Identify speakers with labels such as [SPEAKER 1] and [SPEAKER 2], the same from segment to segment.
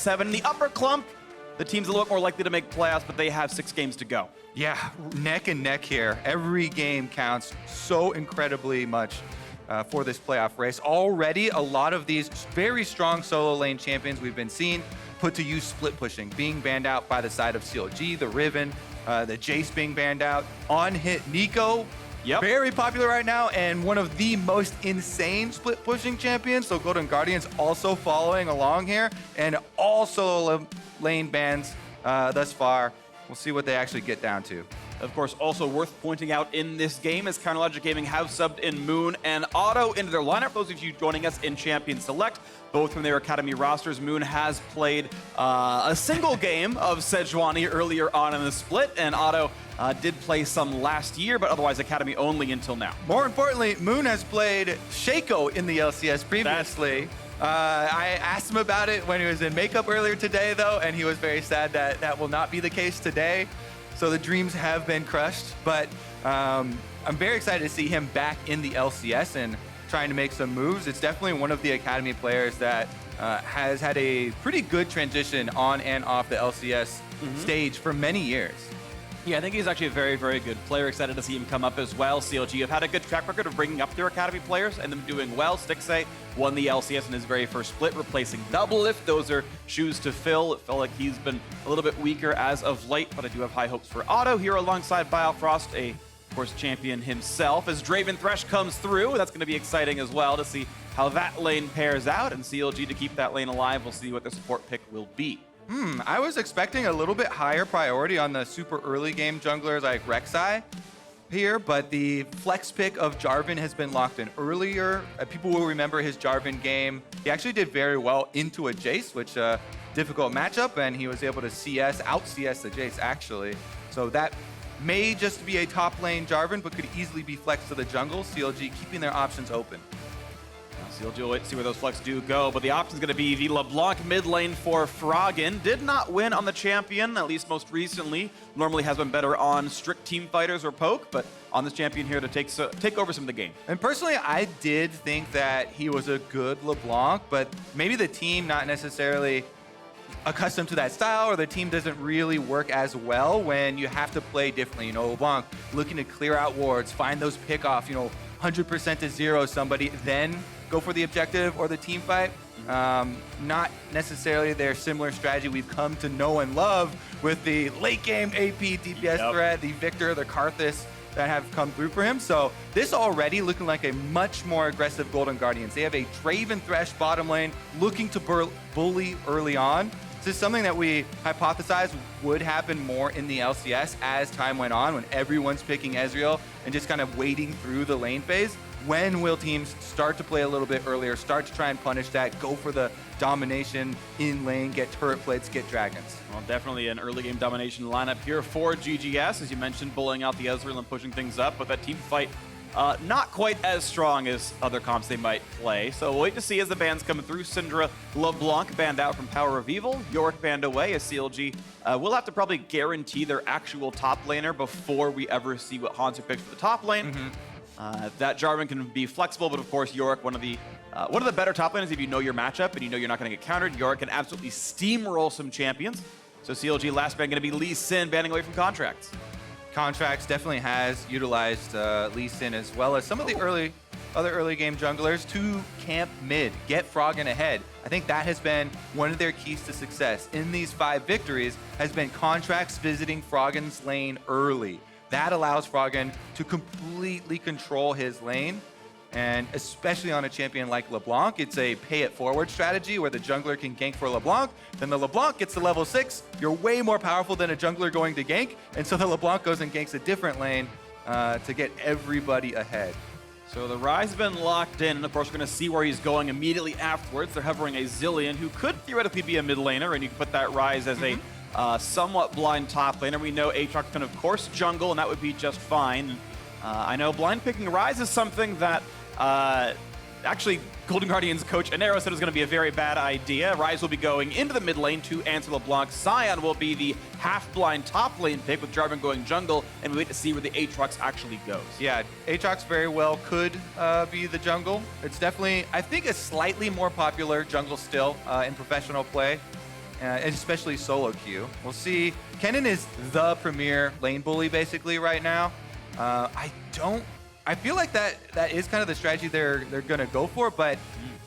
[SPEAKER 1] 7. The upper clump, the team's a little bit more likely to make playoffs, but they have 6 games to go.
[SPEAKER 2] Yeah, neck and neck here. Every game counts so incredibly much for this playoff race. Already, a lot of these very strong solo lane champions we've been seeing put to use split pushing, being banned out by the side of CLG, the Riven, the Jace being banned out. On hit Nico, very popular right now, and one of the most insane split pushing champions. So Golden Guardians also following along here, and all solo lane bans thus far. We'll see what they actually get down to.
[SPEAKER 1] Of course, also worth pointing out in this game is Counterlogic Gaming have subbed in Moon and Otto into their lineup. Those of you joining us in Champion Select, both from their Academy rosters. Moon has played a single game of Sejuani earlier on in the split, and Otto did play some last year, but otherwise Academy only until now.
[SPEAKER 2] More importantly, Moon has played Shaco in the LCS previously. I asked him about it when he was in makeup earlier today, though, and he was very sad that that will not be the case today. So the dreams have been crushed, but I'm very excited to see him back in the LCS and trying to make some moves. It's definitely one of the Academy players that has had a pretty good transition on and off the LCS stage for many years.
[SPEAKER 1] Yeah, I think he's actually a very, very good player. Excited to see him come up as well. CLG have had a good track record of bringing up their Academy players and them doing well. Stixxay won the LCS in his very first split, replacing Doublelift. Those are shoes to fill. It felt like he's been a little bit weaker as of late, but I do have high hopes for Otto here alongside Biofrost, of course, champion himself. As Draven Thresh comes through, that's going to be exciting as well to see how that lane pairs out, and CLG to keep that lane alive. We'll see what the support pick will be.
[SPEAKER 2] I was expecting a little bit higher priority on the super early game junglers like Rek'Sai here, but the flex pick of Jarvan has been locked in earlier. People will remember his Jarvan game. He actually did very well into a Jace, which difficult matchup, and he was able to out-CS the Jace actually. So that may just be a top lane Jarvan, but could easily be flexed to the jungle. CLG keeping their options open.
[SPEAKER 1] CLG will wait to see where those flex do go, but the option's going to be the LeBlanc mid lane for Froggen. Did not win on the champion, at least most recently. Normally has been better on strict team fighters or poke, but on this champion here to take over some of the game.
[SPEAKER 2] And personally, I did think that he was a good LeBlanc, but maybe the team not necessarily accustomed to that style, or the team doesn't really work as well when you have to play differently. You know, LeBlanc looking to clear out wards, find those pick-off, 100% to zero somebody, then go for the objective or the team fight. Not necessarily their similar strategy we've come to know and love with the late game AP DPS threat, the Victor, the Karthus that have come through for him. So this already looking like a much more aggressive Golden Guardians. They have a Draven Thresh bottom lane looking to bully early on. This is something that we hypothesized would happen more in the LCS as time went on, when everyone's picking Ezreal and just kind of waiting through the lane phase. When will teams start to play a little bit earlier, start to try and punish that, go for the domination in lane, get turret plates, get dragons?
[SPEAKER 1] Well, definitely an early game domination lineup here for GGS, as you mentioned, bullying out the Ezreal and pushing things up, but that team fight not quite as strong as other comps they might play. So we'll wait to see as the bans come through. Syndra LeBlanc banned out from PowerOfEvil. Yorick banned away as CLG will have to probably guarantee their actual top laner before we ever see what Hauntzer picks for the top lane. That Jarvan can be flexible, but of course Yorick, one of the better top laners if you know your matchup and you know you're not going to get countered. Yorick can absolutely steamroll some champions. So CLG last ban going to be Lee Sin banning away from Contractz.
[SPEAKER 2] Contractz definitely has utilized Lee Sin as well as some of the other early game junglers to camp mid, get Froggen ahead. I think that has been one of their keys to success in these 5 victories, has been Contractz visiting Froggen's lane early. That allows Froggen to completely control his lane, and especially on a champion like LeBlanc, it's a pay-it-forward strategy where the jungler can gank for LeBlanc, then the LeBlanc gets to level 6, you're way more powerful than a jungler going to gank, and so the LeBlanc goes and ganks a different lane to get everybody ahead.
[SPEAKER 1] So the Ryze has been locked in, and of course we're going to see where he's going immediately afterwards. They're hovering a Zillion, who could theoretically be a mid laner, and you can put that Ryze as a somewhat blind top laner. We know Aatrox can, of course, jungle, and that would be just fine. I know blind picking Ryze is something that actually Golden Guardians coach Anero said it was going to be a very bad idea. Ryze will be going into the mid lane to answer LeBlanc. Sion will be the half-blind top lane pick with Jarvan going jungle, and we wait to see where the Aatrox actually goes.
[SPEAKER 2] Yeah, Aatrox very well could be the jungle. It's definitely, I think, a slightly more popular jungle still in professional play. especially solo queue. We'll see. Kennen is the premier lane bully basically right now. I feel like that is kind of the strategy they're going to go for, but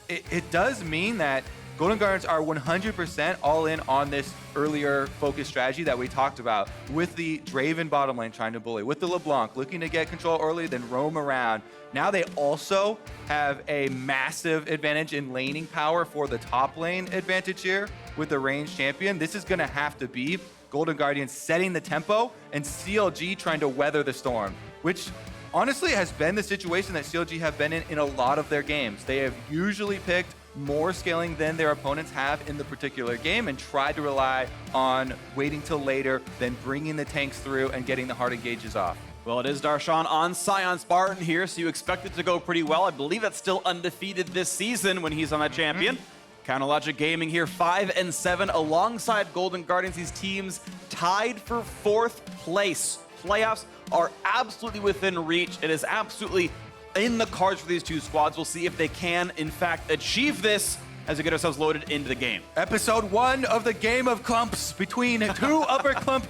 [SPEAKER 2] it does mean that Golden Guardians are 100% all in on this earlier focus strategy that we talked about, with the Draven bottom lane trying to bully, with the LeBlanc looking to get control early, then roam around. Now they also have a massive advantage in laning power for the top lane advantage here with the ranged champion. This is going to have to be Golden Guardians setting the tempo and CLG trying to weather the storm, which honestly has been the situation that CLG have been in a lot of their games. They have usually picked more scaling than their opponents have in the particular game and tried to rely on waiting till later, then bringing the tanks through and getting the hard engages off.
[SPEAKER 1] Well, it is Darshan on Sion Spartan here, so you expect it to go pretty well. I believe that's still undefeated this season when he's on a champion. Counterlogic Gaming here, 5-7 alongside Golden Guardians. These teams tied for 4th place. Playoffs are absolutely within reach. It is absolutely in the cards for these two squads. We'll see if they can, in fact, achieve this as we get ourselves loaded into the game.
[SPEAKER 2] Episode 1 of the game of clumps between two upper clump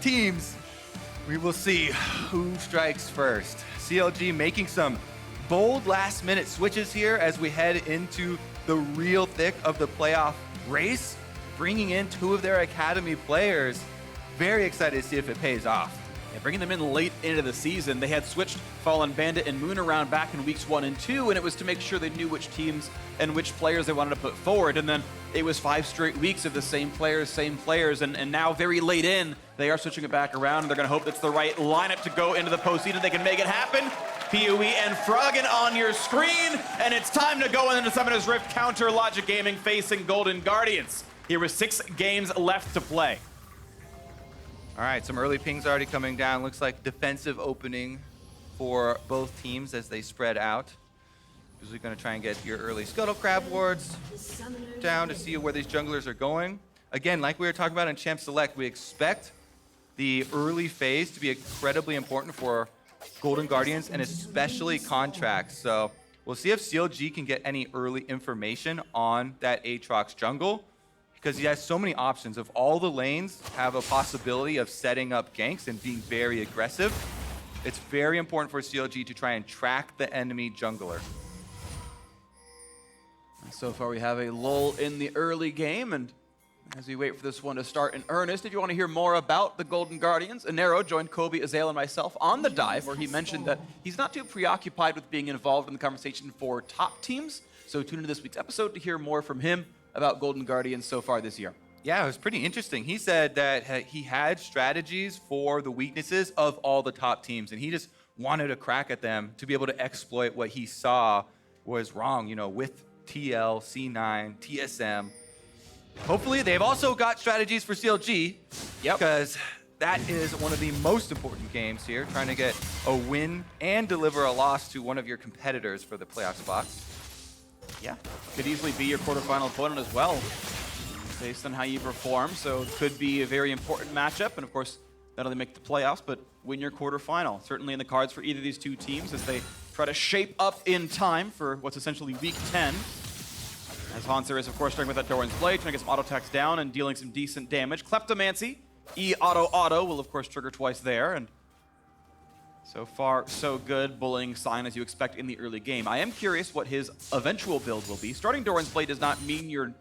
[SPEAKER 2] teams. We will see who strikes first. CLG making some bold last-minute switches here as we head into the real thick of the playoff race, bringing in 2 of their academy players. Very excited to see if it pays off.
[SPEAKER 1] Yeah, bringing them in late into the season. They had switched Fallen Bandit and Moon around back in weeks 1 and 2, and it was to make sure they knew which teams and which players they wanted to put forward. And then it was 5 straight weeks of the same players, and now very late in, they are switching it back around, and they're going to hope it's the right lineup to go into the postseason. They can make it happen. PoE and Froggen on your screen, and it's time to go into Summoner's Rift. Counter Logic Gaming facing Golden Guardians. Here with 6 games left to play.
[SPEAKER 2] All right, some early pings already coming down. Looks like defensive opening for both teams as they spread out. Usually going to try and get your early Scuttle Crab wards down to see where these junglers are going. Again, like we were talking about in Champ Select, we expect the early phase to be incredibly important for Golden Guardians and especially Contractz. So we'll see if CLG can get any early information on that Aatrox jungle, because he has so many options. Of all the lanes have a possibility of setting up ganks and being very aggressive, it's very important for CLG to try and track the enemy jungler.
[SPEAKER 1] So far we have a lull in the early game, and as we wait for this one to start in earnest, if you want to hear more about the Golden Guardians, Anero joined Kobe, Ezreal, and myself on the dive, where he mentioned that he's not too preoccupied with being involved in the conversation for top teams. So tune into this week's episode to hear more from him about Golden Guardians so far this year.
[SPEAKER 2] Yeah, it was pretty interesting. He said that he had strategies for the weaknesses of all the top teams, and he just wanted a crack at them to be able to exploit what he saw was wrong, with TL, C9, TSM. Hopefully, they've also got strategies for CLG, because that is one of the most important games here, trying to get a win and deliver a loss to one of your competitors for the playoff spots.
[SPEAKER 1] Yeah, could easily be your quarterfinal opponent as well, based on how you perform. So it could be a very important matchup, and of course, not only make the playoffs, but win your quarterfinal. Certainly in the cards for either of these two teams as they try to shape up in time for what's essentially week 10. As Hauntzer is, of course, starting with that Doran's Blade, trying to get some auto attacks down and dealing some decent damage. Kleptomancy, E-auto will, of course, trigger twice there, and so far, so good. Bullying Sion as you expect in the early game. I am curious what his eventual build will be. Starting Doran's Blade does not mean you're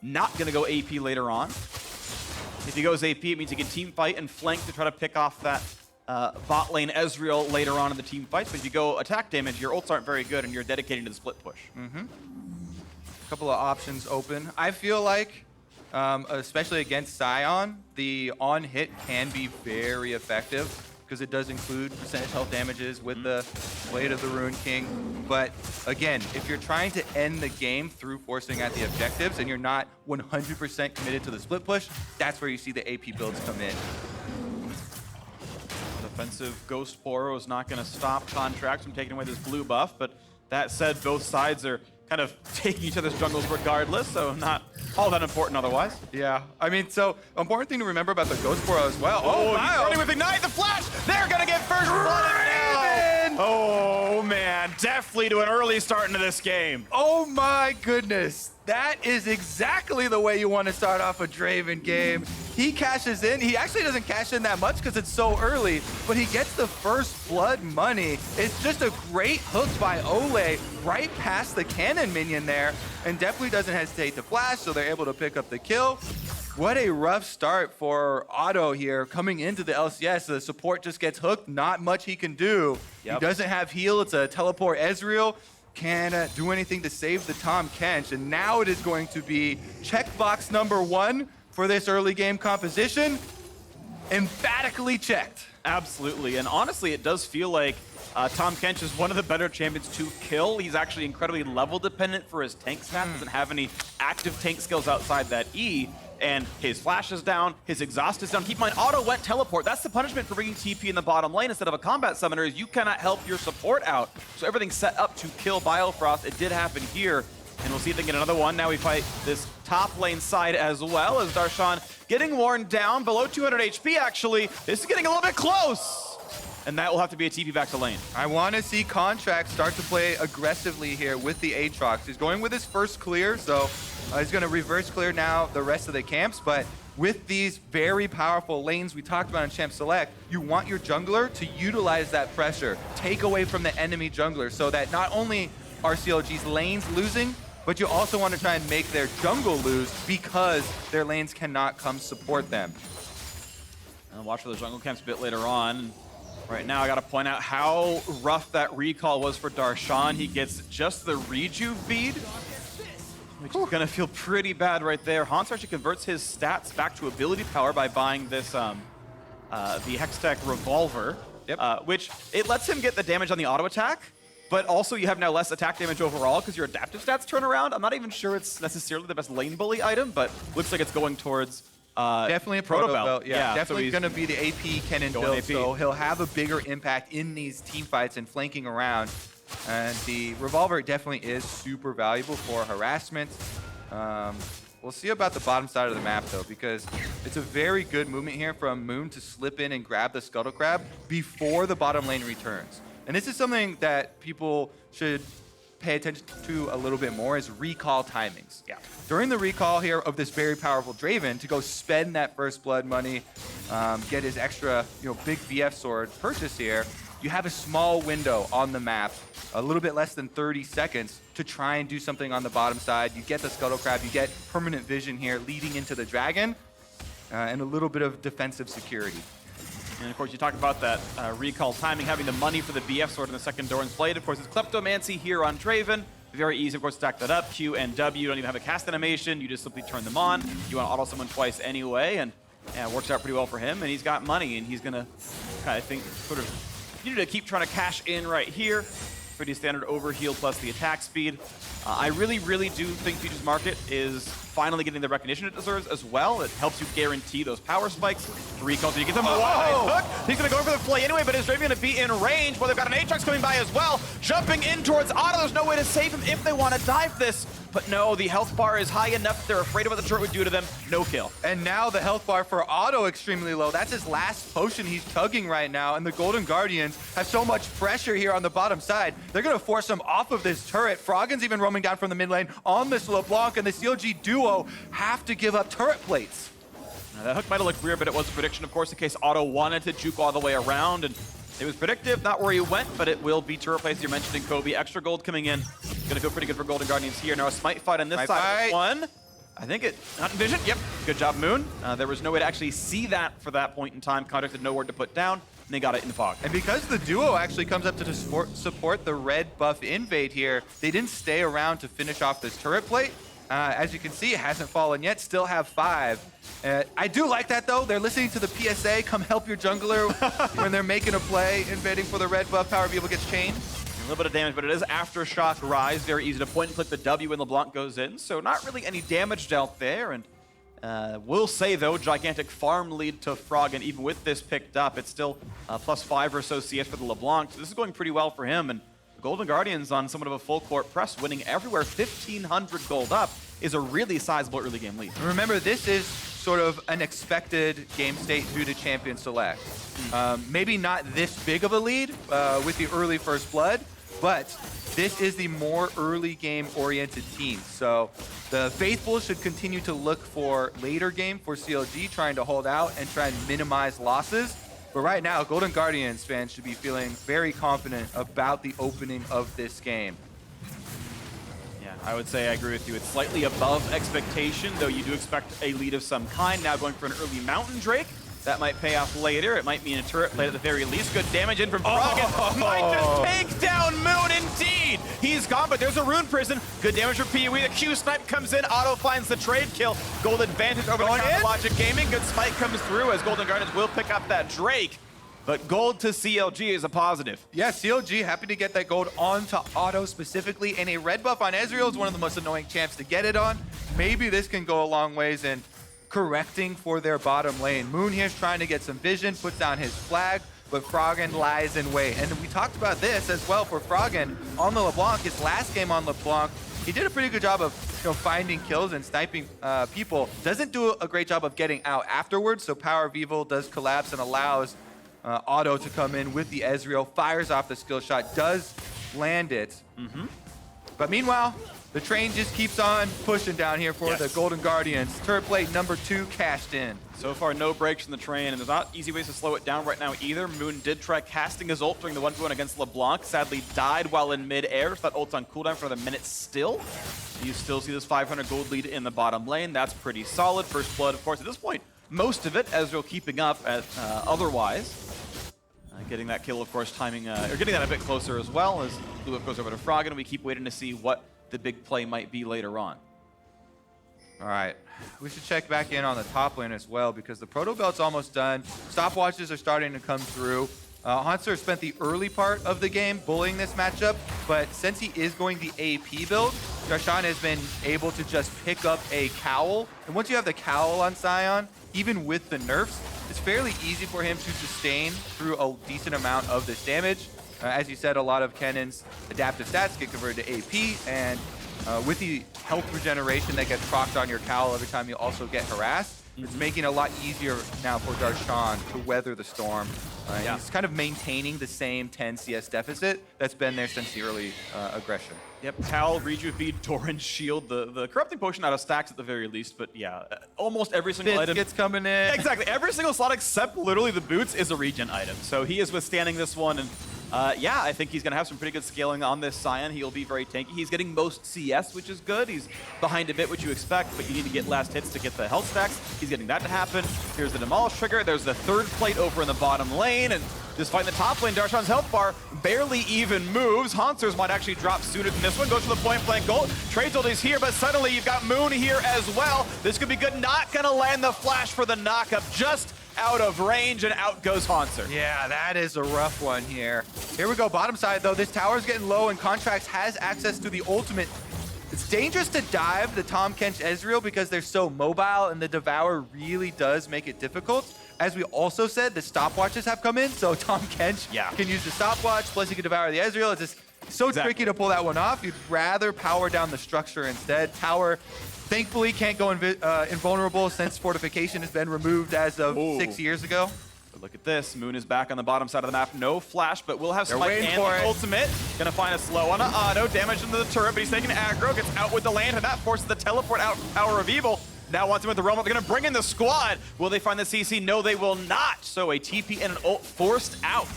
[SPEAKER 1] not going to go AP later on. If he goes AP, it means he can team fight and flank to try to pick off that bot lane Ezreal later on in the team fights. But if you go attack damage, your ults aren't very good and you're dedicating to the split push.
[SPEAKER 2] A couple of options open. I feel like, especially against Sion, the on-hit can be very effective, because it does include percentage health damages with the Blade of the Ruined King. But again, if you're trying to end the game through forcing at the objectives and you're not 100% committed to the split push, that's where you see the AP builds come in.
[SPEAKER 1] Defensive Ghost Poro is not going to stop Contractz from taking away this blue buff, but that said, both sides are kind of taking each other's jungles regardless, so not all that important otherwise.
[SPEAKER 2] Yeah, I mean, so important thing to remember about the Ghost Poro as well.
[SPEAKER 1] Oh, wow. Running with Ignite, the flash! They're gonna get first blood now! Oh man, Deftly to an early start into this game.
[SPEAKER 2] Oh my goodness. That is exactly the way you want to start off a Draven game. He cashes in. He actually doesn't cash in that much because it's so early, but he gets the first blood money. It's just a great hook by Olleh right past the Kennen minion there, and Deftly doesn't hesitate to flash, so they're able to pick up the kill. What a rough start for Otto here coming into the LCS. The support just gets hooked. Not much he can do. Yep. He doesn't have heal. It's a teleport Ezreal. Can't do anything to save the Tahm Kench. And now it is going to be checkbox number 1 for this early game composition. Emphatically checked.
[SPEAKER 1] Absolutely. And honestly, it does feel like Tahm Kench is one of the better champions to kill. He's actually incredibly level dependent for his tank stat. Doesn't have any active tank skills outside that E. And his flash is down, his exhaust is down. Keep in mind, Otto went teleport. That's the punishment for bringing TP in the bottom lane instead of a combat summoner, is you cannot help your support out. So everything's set up to kill Biofrost. It did happen here, and we'll see if they get another one. Now we fight this top lane side as well, as Darshan getting worn down, below 200 HP actually. This is getting a little bit close, and that will have to be a TP back to lane.
[SPEAKER 2] I want to see Contractz start to play aggressively here with the Aatrox. He's going with his first clear, so he's going to reverse clear now the rest of the camps, but with these very powerful lanes we talked about in Champ Select, you want your jungler to utilize that pressure, take away from the enemy jungler, so that not only are CLG's lanes losing, but you also want to try and make their jungle lose because their lanes cannot come support them.
[SPEAKER 1] And watch for the jungle camps a bit later on. Right now, I got to point out how rough that recall was for Darshan. He gets just the rejuve feed, which is going to feel pretty bad right there. Hauntzer actually converts his stats back to ability power by buying this, the Hextech Revolver, which it lets him get the damage on the auto attack, but also you have now less attack damage overall because your adaptive stats turn around. I'm not even sure it's necessarily the best lane bully item, but looks like it's going towards
[SPEAKER 2] definitely a proto belt. Yeah, definitely
[SPEAKER 1] so
[SPEAKER 2] going to be the AP Kennen build, so he'll have a bigger impact in these team fights and flanking around. And the revolver definitely is super valuable for harassment. We'll see about the bottom side of the map though, because it's a very good movement here from Moon to slip in and grab the Scuttle Crab before the bottom lane returns. And this is something that people should pay attention to a little bit more, is recall timings. Yeah. During the recall here of this very powerful Draven, to go spend that first blood money, get his extra, big VF sword purchase here, you have a small window on the map, a little bit less than 30 seconds to try and do something on the bottom side. You get the Scuttle Crab, you get permanent vision here leading into the dragon, and a little bit of defensive security.
[SPEAKER 1] And of course, you talk about that recall timing, having the money for the BF sword in the second Doran's blade. Of course, it's Kleptomancy here on Draven. Very easy, of course, to stack that up. Q and W, you don't even have a cast animation. You just simply turn them on. You want to auto summon twice anyway, and yeah, it works out pretty well for him. And he's got money, and he's going to, I think, sort of continue to keep trying to cash in right here. Pretty standard overheal plus the attack speed. I really, really do think Futures Market is finally getting the recognition it deserves as well. It helps you guarantee those power spikes. Recall, so you get them. Nice hook. He's going to go for the play anyway, but is Draven going to be in range? Well, they've got an Aatrox coming by as well. Jumping in towards Otto. There's no way to save him if they want to dive this. But no, the health bar is high enough that they're afraid of what the turret would do to them. No kill.
[SPEAKER 2] And now the health bar for Otto extremely low. That's his last potion he's chugging right now. And the Golden Guardians have so much pressure here on the bottom side. They're going to force him off of this turret. Froggen's even roaming down from the mid lane on this LeBlanc, and the CLG duo have to give up turret plates.
[SPEAKER 1] Now, that hook might have looked weird, but it was a prediction, of course, in case Otto wanted to juke all the way around. And it was predictive, not where he went, but it will be turret plates. You're mentioning Kobe. Extra gold coming in. Gonna feel pretty good for Golden Guardians here. Now a smite fight on this side. One. I think it, not in vision. Yep, good job, Moon. There was no way to actually see that for that point in time. Contractz had nowhere to put down, and they got it in the fog.
[SPEAKER 2] And because the duo actually comes up to support the red buff invade here, they didn't stay around to finish off this turret plate. As you can see, it hasn't fallen yet, still have 5. I do like that though. They're listening to the PSA, come help your jungler when they're making a play, invading for the red buff. PowerOfEvil gets chained.
[SPEAKER 1] A little bit of damage, but it is Aftershock Ryze. Very easy to point and click the W when LeBlanc goes in. So not really any damage dealt there. And we'll say, though, gigantic farm lead to Froggen. Even with this picked up, it's still +5 or so CS for the LeBlanc. So this is going pretty well for him. And the Golden Guardians on somewhat of a full court press, winning everywhere. 1,500 gold up is a really sizable early game lead.
[SPEAKER 2] Remember, this is sort of an expected game state due to champion select. Maybe not this big of a lead with the early first blood, but this is the more early game oriented team. So the Faithful should continue to look for later game for CLG, trying to hold out and try and minimize losses. But right now, Golden Guardians fans should be feeling very confident about the opening of this game.
[SPEAKER 1] Yeah, I would say I agree with you. It's slightly above expectation, though you do expect a lead of some kind. Now going for an early Mountain Drake. That might pay off later. It might mean a turret play at the very least. Good damage in from Froggen. Might just take down Moon indeed. He's gone, but there's a Rune Prison. Good damage from PoE. The Q snipe comes in. Auto finds the trade kill. Gold advantage over the Logic Gaming. Good spike comes through as Golden Guardians will pick up that Drake. But gold to CLG is a positive.
[SPEAKER 2] Yeah, CLG happy to get that gold onto Auto specifically. And a red buff on Ezreal is one of the most annoying champs to get it on. Maybe this can go a long ways in correcting for their bottom lane. Moon here's trying to get some vision, puts down his flag, but Froggen lies in wait. And we talked about this as well for Froggen on the LeBlanc. His last game on LeBlanc, he did a pretty good job of finding kills and sniping people. Doesn't do a great job of getting out afterwards, so PowerOfEvil does collapse and allows Auto to come in with the Ezreal, fires off the skill shot, does land it. But meanwhile, the train just keeps on pushing down here for the Golden Guardians. Turret plate number 2 cashed in.
[SPEAKER 1] So far, no breaks from the train, and there's not easy ways to slow it down right now either. Moon did try casting his ult during the 1v1 against LeBlanc. Sadly died while in mid-air, so that ult's on cooldown for another minute still. You still see this 500 gold lead in the bottom lane. That's pretty solid. First blood, of course, at this point, most of it, Ezreal keeping up at otherwise. Getting that kill, of course, timing, or getting that a bit closer as well as Lewis goes over to Froggen, and we keep waiting to see what the big play might be later on.
[SPEAKER 2] All right, we should check back in on the top lane as well because the Proto Belt's almost done. Stopwatches are starting to come through. Hauntzer spent the early part of the game bullying this matchup, but since he is going the AP build, Darshan has been able to just pick up a cowl. And once you have the cowl on Sion, even with the nerfs, it's fairly easy for him to sustain through a decent amount of this damage. As you said, a lot of Kennen's adaptive stats get converted to AP, and with the health regeneration that gets procced on your cowl every time you also get harassed, it's making it a lot easier now for Darshan to weather the storm. He's kind of maintaining the same 10 CS deficit that's been there since the early aggression.
[SPEAKER 1] Yep, Cal, Rejuve, Doran, Shield, the Corrupting Potion out of stacks at the very least, but yeah, almost every single item
[SPEAKER 2] gets coming in.
[SPEAKER 1] Exactly, every single slot except literally the boots is a regen item. So he is withstanding this one, and yeah, I think he's going to have some pretty good scaling on this Sion. He'll be very tanky. He's getting most CS, which is good. He's behind a bit, which you expect, but you need to get last hits to get the health stacks. He's getting that to happen. Here's the Demolish trigger. There's the third plate over in the bottom lane, and despite the top lane, Darshan's health bar barely even moves. Hauntzer's might actually drop sooner than this one. Goes for the point blank goal. Trade is here, but suddenly you've got Moon here as well. This could be good. Not going to land the flash for the knockup. Just out of range, and out goes Hauntzer.
[SPEAKER 2] Yeah, that is a rough one here. Here we go, bottom side though. This tower's getting low, and Contractz has access to the ultimate. It's dangerous to dive the Tahm, Kench, Ezreal because they're so mobile, and the Devour really does make it difficult. As we also said, the stopwatches have come in, so Tahm, Kench can use the stopwatch, plus he can devour the Ezreal. It's just so tricky to pull that one off. You'd rather power down the structure instead. Tower, thankfully, can't go invulnerable since fortification has been removed as of 6 years ago.
[SPEAKER 1] But look at this. Moon is back on the bottom side of the map. No flash, but we'll have Spike and
[SPEAKER 2] the
[SPEAKER 1] ultimate. Gonna find a slow on an Auto. Damage into the turret, but he's taking aggro. Gets out with the land, and that forces the teleport out PowerOfEvil. Now wants him with the realm. They're gonna bring in the squad. Will they find the CC? No, they will not. So a TP and an ult forced out.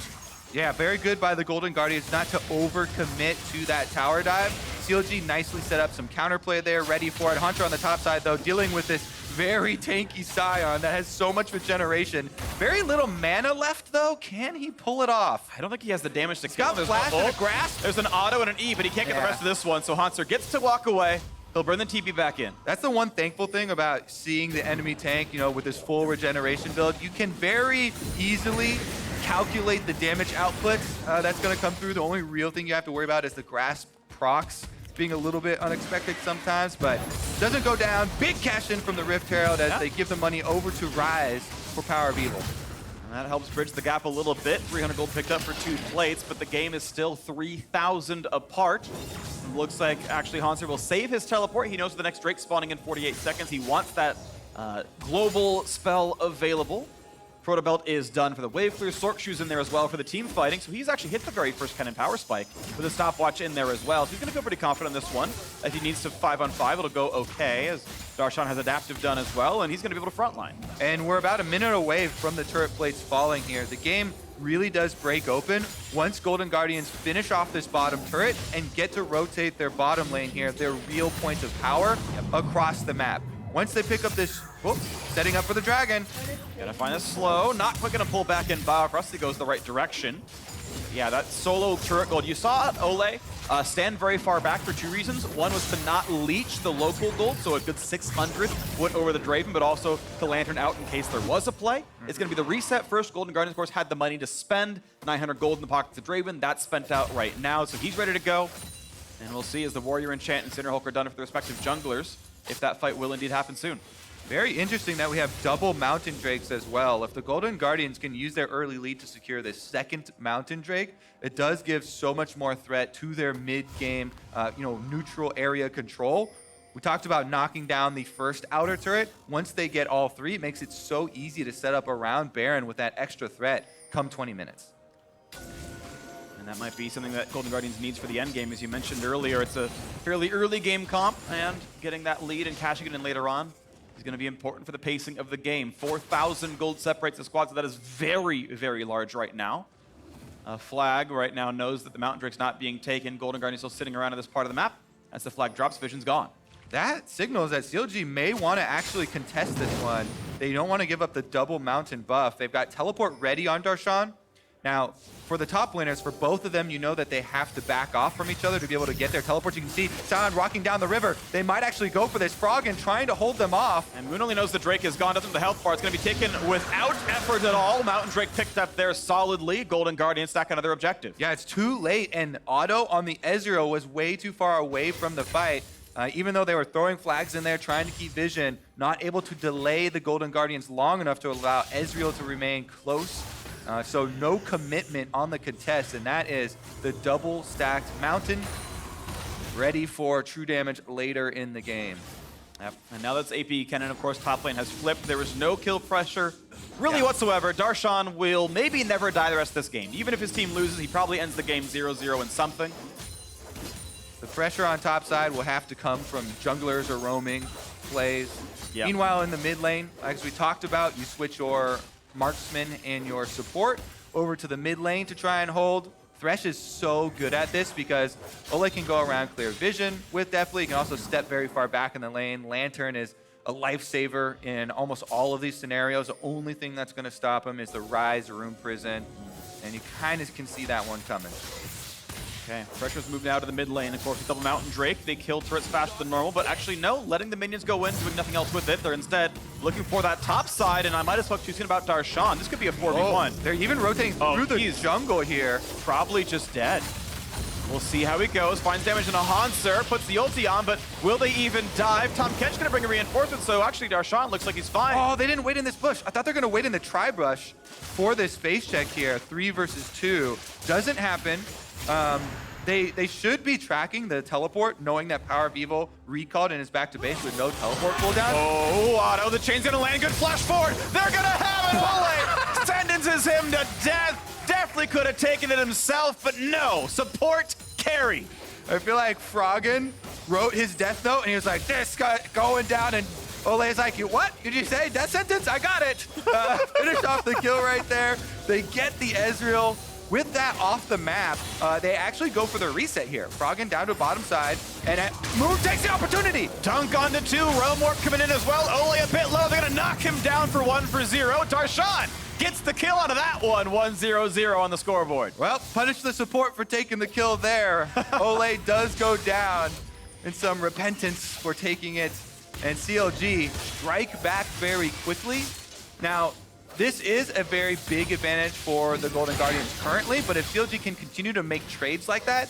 [SPEAKER 2] Yeah, very good by the Golden Guardians not to overcommit to that tower dive. CLG nicely set up some counterplay there, ready for it. Hauntzer on the top side, though, dealing with this very tanky Sion that has so much regeneration. Very little mana left, though. Can he pull it off?
[SPEAKER 1] I don't think he has the damage to kill.
[SPEAKER 2] Got flash and a grasp.
[SPEAKER 1] There's an Auto and an E, but he can't get the rest of this one, so Hauntzer gets to walk away. He'll burn the TP back in.
[SPEAKER 2] That's the one thankful thing about seeing the enemy tank, you know, with this full regeneration build. You can very easily calculate the damage output that's going to come through. The only real thing you have to worry about is the grasp procs being a little bit unexpected sometimes, but doesn't go down. Big cash in from the Rift Herald as they give the money over to Ryze for PowerOfEvil.
[SPEAKER 1] And that helps bridge the gap a little bit. 300 gold picked up for 2 plates, but the game is still 3,000 apart. It looks like actually Hauntzer will save his teleport. He knows the next Drake spawning in 48 seconds. He wants that global spell available. Proto Belt is done for the wave clear. Sork Shoe's in there as well for the team fighting. So he's actually hit the very first Kennen power spike with a stopwatch in there as well. So he's going to feel pretty confident on this one. If he needs to 5-on-5, it'll go okay, as Darshan has adaptive done as well, and he's going to be able to frontline.
[SPEAKER 2] And we're about a minute away from the turret plates falling here. The game really does break open once Golden Guardians finish off this bottom turret and get to rotate their bottom lane here, their real point of power across the map. Once they pick up this, whoops, setting up for the dragon.
[SPEAKER 1] Gotta find a slow, not quite gonna pull back in Biofrost. He goes the right direction. Yeah, that solo turret gold. You saw Olleh stand very far back for two reasons. One was to not leech the local gold, so a good 600 went over the Draven, but also to lantern out in case there was a play. It's gonna be the reset first. Golden Guardians, of course, had the money to spend 900 gold in the pockets of Draven. That's spent out right now, so he's ready to go. And we'll see as the Warrior Enchant and Cinderhulk are done for the respective junglers, if that fight will indeed happen soon.
[SPEAKER 2] Very interesting that we have double Mountain Drakes as well. If the Golden Guardians can use their early lead to secure this second Mountain Drake, it does give so much more threat to their mid-game, neutral area control. We talked about knocking down the first outer turret. Once they get all three, it makes it so easy to set up around Baron with that extra threat come 20 minutes.
[SPEAKER 1] And that might be something that Golden Guardians needs for the end game. As you mentioned earlier, it's a fairly early game comp, and getting that lead and cashing it in later on is going to be important for the pacing of the game. 4,000 gold separates the squad, so that is very, very large right now. Flag right now knows that the Mountain Drake's not being taken. Golden Guardians still sitting around in this part of the map. As the flag drops, Vision's gone.
[SPEAKER 2] That signals that CLG may want to actually contest this one. They don't want to give up the double mountain buff. They've got teleport ready on Darshan. Now, for the top laners, for both of them, you know that they have to back off from each other to be able to get their teleports. You can see Sion rocking down the river. They might actually go for this. Froggen trying to hold them off.
[SPEAKER 1] And Moon only knows the Drake is gone. Doesn't know the health bar. It's going to be taken without effort at all. Mountain Drake picked up there solidly. Golden Guardian stack another objective.
[SPEAKER 2] Yeah, it's too late, and Auto on the Ezreal was way too far away from the fight. Even though they were throwing flags in there, trying to keep vision, not able to delay the Golden Guardians long enough to allow Ezreal to remain close. So no commitment on the contest, and that is the double stacked mountain, ready for true damage later in the game.
[SPEAKER 1] Yep. And now that's AP. Kennen, of course, top lane has flipped. There was no kill pressure really whatsoever. Darshan will maybe never die the rest of this game. Even if his team loses, he probably ends the game 0-0 in something.
[SPEAKER 2] The pressure on top side will have to come from junglers or roaming plays. Yep. Meanwhile, in the mid lane, as we talked about, you switch your marksman and your support over to the mid lane to try and hold. Thresh is so good at this because Olleh can go around clear vision with Deftly. He can also step very far back in the lane. Lantern is a lifesaver in almost all of these scenarios. The only thing that's going to stop him is the Ryze Room Prison, and you kind of can see that one coming.
[SPEAKER 1] Okay, pressure's moved now to the mid lane. Of course, with double Mountain Drake, they kill turrets faster than normal, but actually no, letting the minions go in, doing nothing else with it. They're instead looking for that top side, and I might have spoke too soon about Darshan. This could be a 4v1.
[SPEAKER 2] They're even rotating through the jungle here.
[SPEAKER 1] Probably just dead. We'll see how he goes. Finds damage in a Hauntzer, puts the ulti on, but will they even dive? Kench gonna bring a reinforcement, so actually Darshan looks like he's fine.
[SPEAKER 2] Oh, they didn't wait in this bush. I thought they're gonna wait in the tri-brush for this face check here. 3 versus 2. Doesn't happen. They should be tracking the teleport, knowing that PowerOfEvil recalled and is back to base with no teleport cooldown.
[SPEAKER 1] Oh, Auto, the chain's gonna land. Good flash forward. They're gonna have it. Olleh sentences him to death. Definitely could have taken it himself, but no. Support carry.
[SPEAKER 2] I feel like Froggen wrote his death note and he was like, this guy going down, and Olleh's like, what? Did you say death sentence? I got it. Finished off the kill right there. They get the Ezreal. With that off the map, they actually go for the reset here. Froggen down to bottom side, and Moon takes the opportunity.
[SPEAKER 1] Dunk onto 2, Realm Warp coming in as well. Olleh a bit low, they're gonna knock him down for 1-0. Darshan gets the kill out of that one, 1-0-0 on the scoreboard.
[SPEAKER 2] Well, punish the support for taking the kill there. Olleh does go down in some repentance for taking it, and CLG strike back very quickly. Now, this is a very big advantage for the Golden Guardians currently, but if CLG can continue to make trades like that,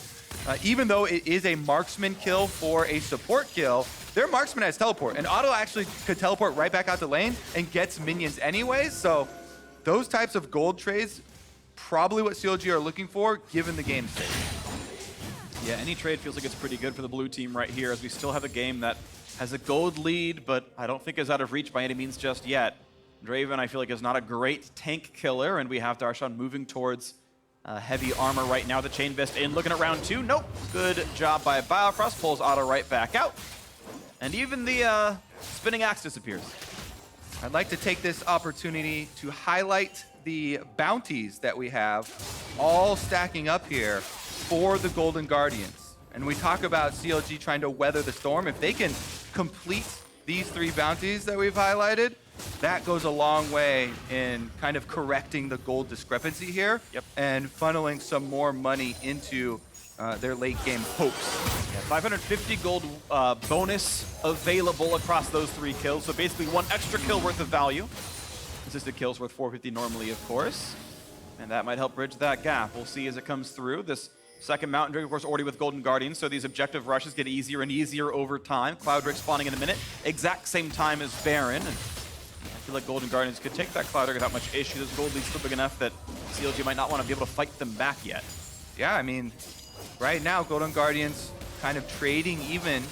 [SPEAKER 2] even though it is a marksman kill for a support kill, their marksman has teleport, and Auto actually could teleport right back out the lane and gets minions anyways, so those types of gold trades, probably what CLG are looking for, given the game state.
[SPEAKER 1] Yeah, any trade feels like it's pretty good for the blue team right here, as we still have a game that has a gold lead, but I don't think is out of reach by any means just yet. Draven, I feel like, is not a great tank killer, and we have Darshan moving towards heavy armor right now. The Chain Vest in, looking at round 2. Nope. Good job by Biofrost. Pulls Otto right back out. And even the spinning axe disappears.
[SPEAKER 2] I'd like to take this opportunity to highlight the bounties that we have all stacking up here for the Golden Guardians. And we talk about CLG trying to weather the storm. If they can complete these 3 bounties that we've highlighted, that goes a long way in kind of correcting the gold discrepancy here.
[SPEAKER 1] Yep.
[SPEAKER 2] And funneling some more money into their late game hopes.
[SPEAKER 1] Yeah, 550 gold bonus available across those 3 kills. So basically 1 extra kill worth of value. Assisted kills worth 450 normally, of course. And that might help bridge that gap. We'll see as it comes through. This second Mountain Drake, of course, already with Golden Guardians, so these objective rushes get easier and easier over time. Cloud Drake spawning in a minute, exact same time as Baron. And I feel like Golden Guardians could take that Cloud Drake without much issue. This gold lead's still big enough that CLG might not want to be able to fight them back yet.
[SPEAKER 2] Yeah, I mean, right now, Golden Guardians kind of trading even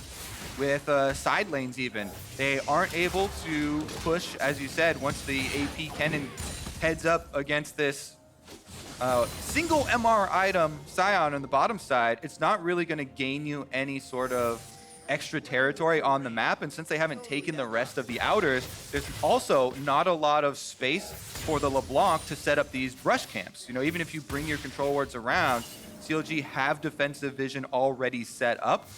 [SPEAKER 2] with side lanes even. They aren't able to push, as you said, once the AP Kennen heads up against this single MR item Sion on the bottom side. It's not really going to gain you any sort of extra territory on the map, and since they haven't taken the rest of the outers, there's also not a lot of space for the LeBlanc to set up these brush camps. You know, even if you bring your control wards around, CLG have defensive vision already set up.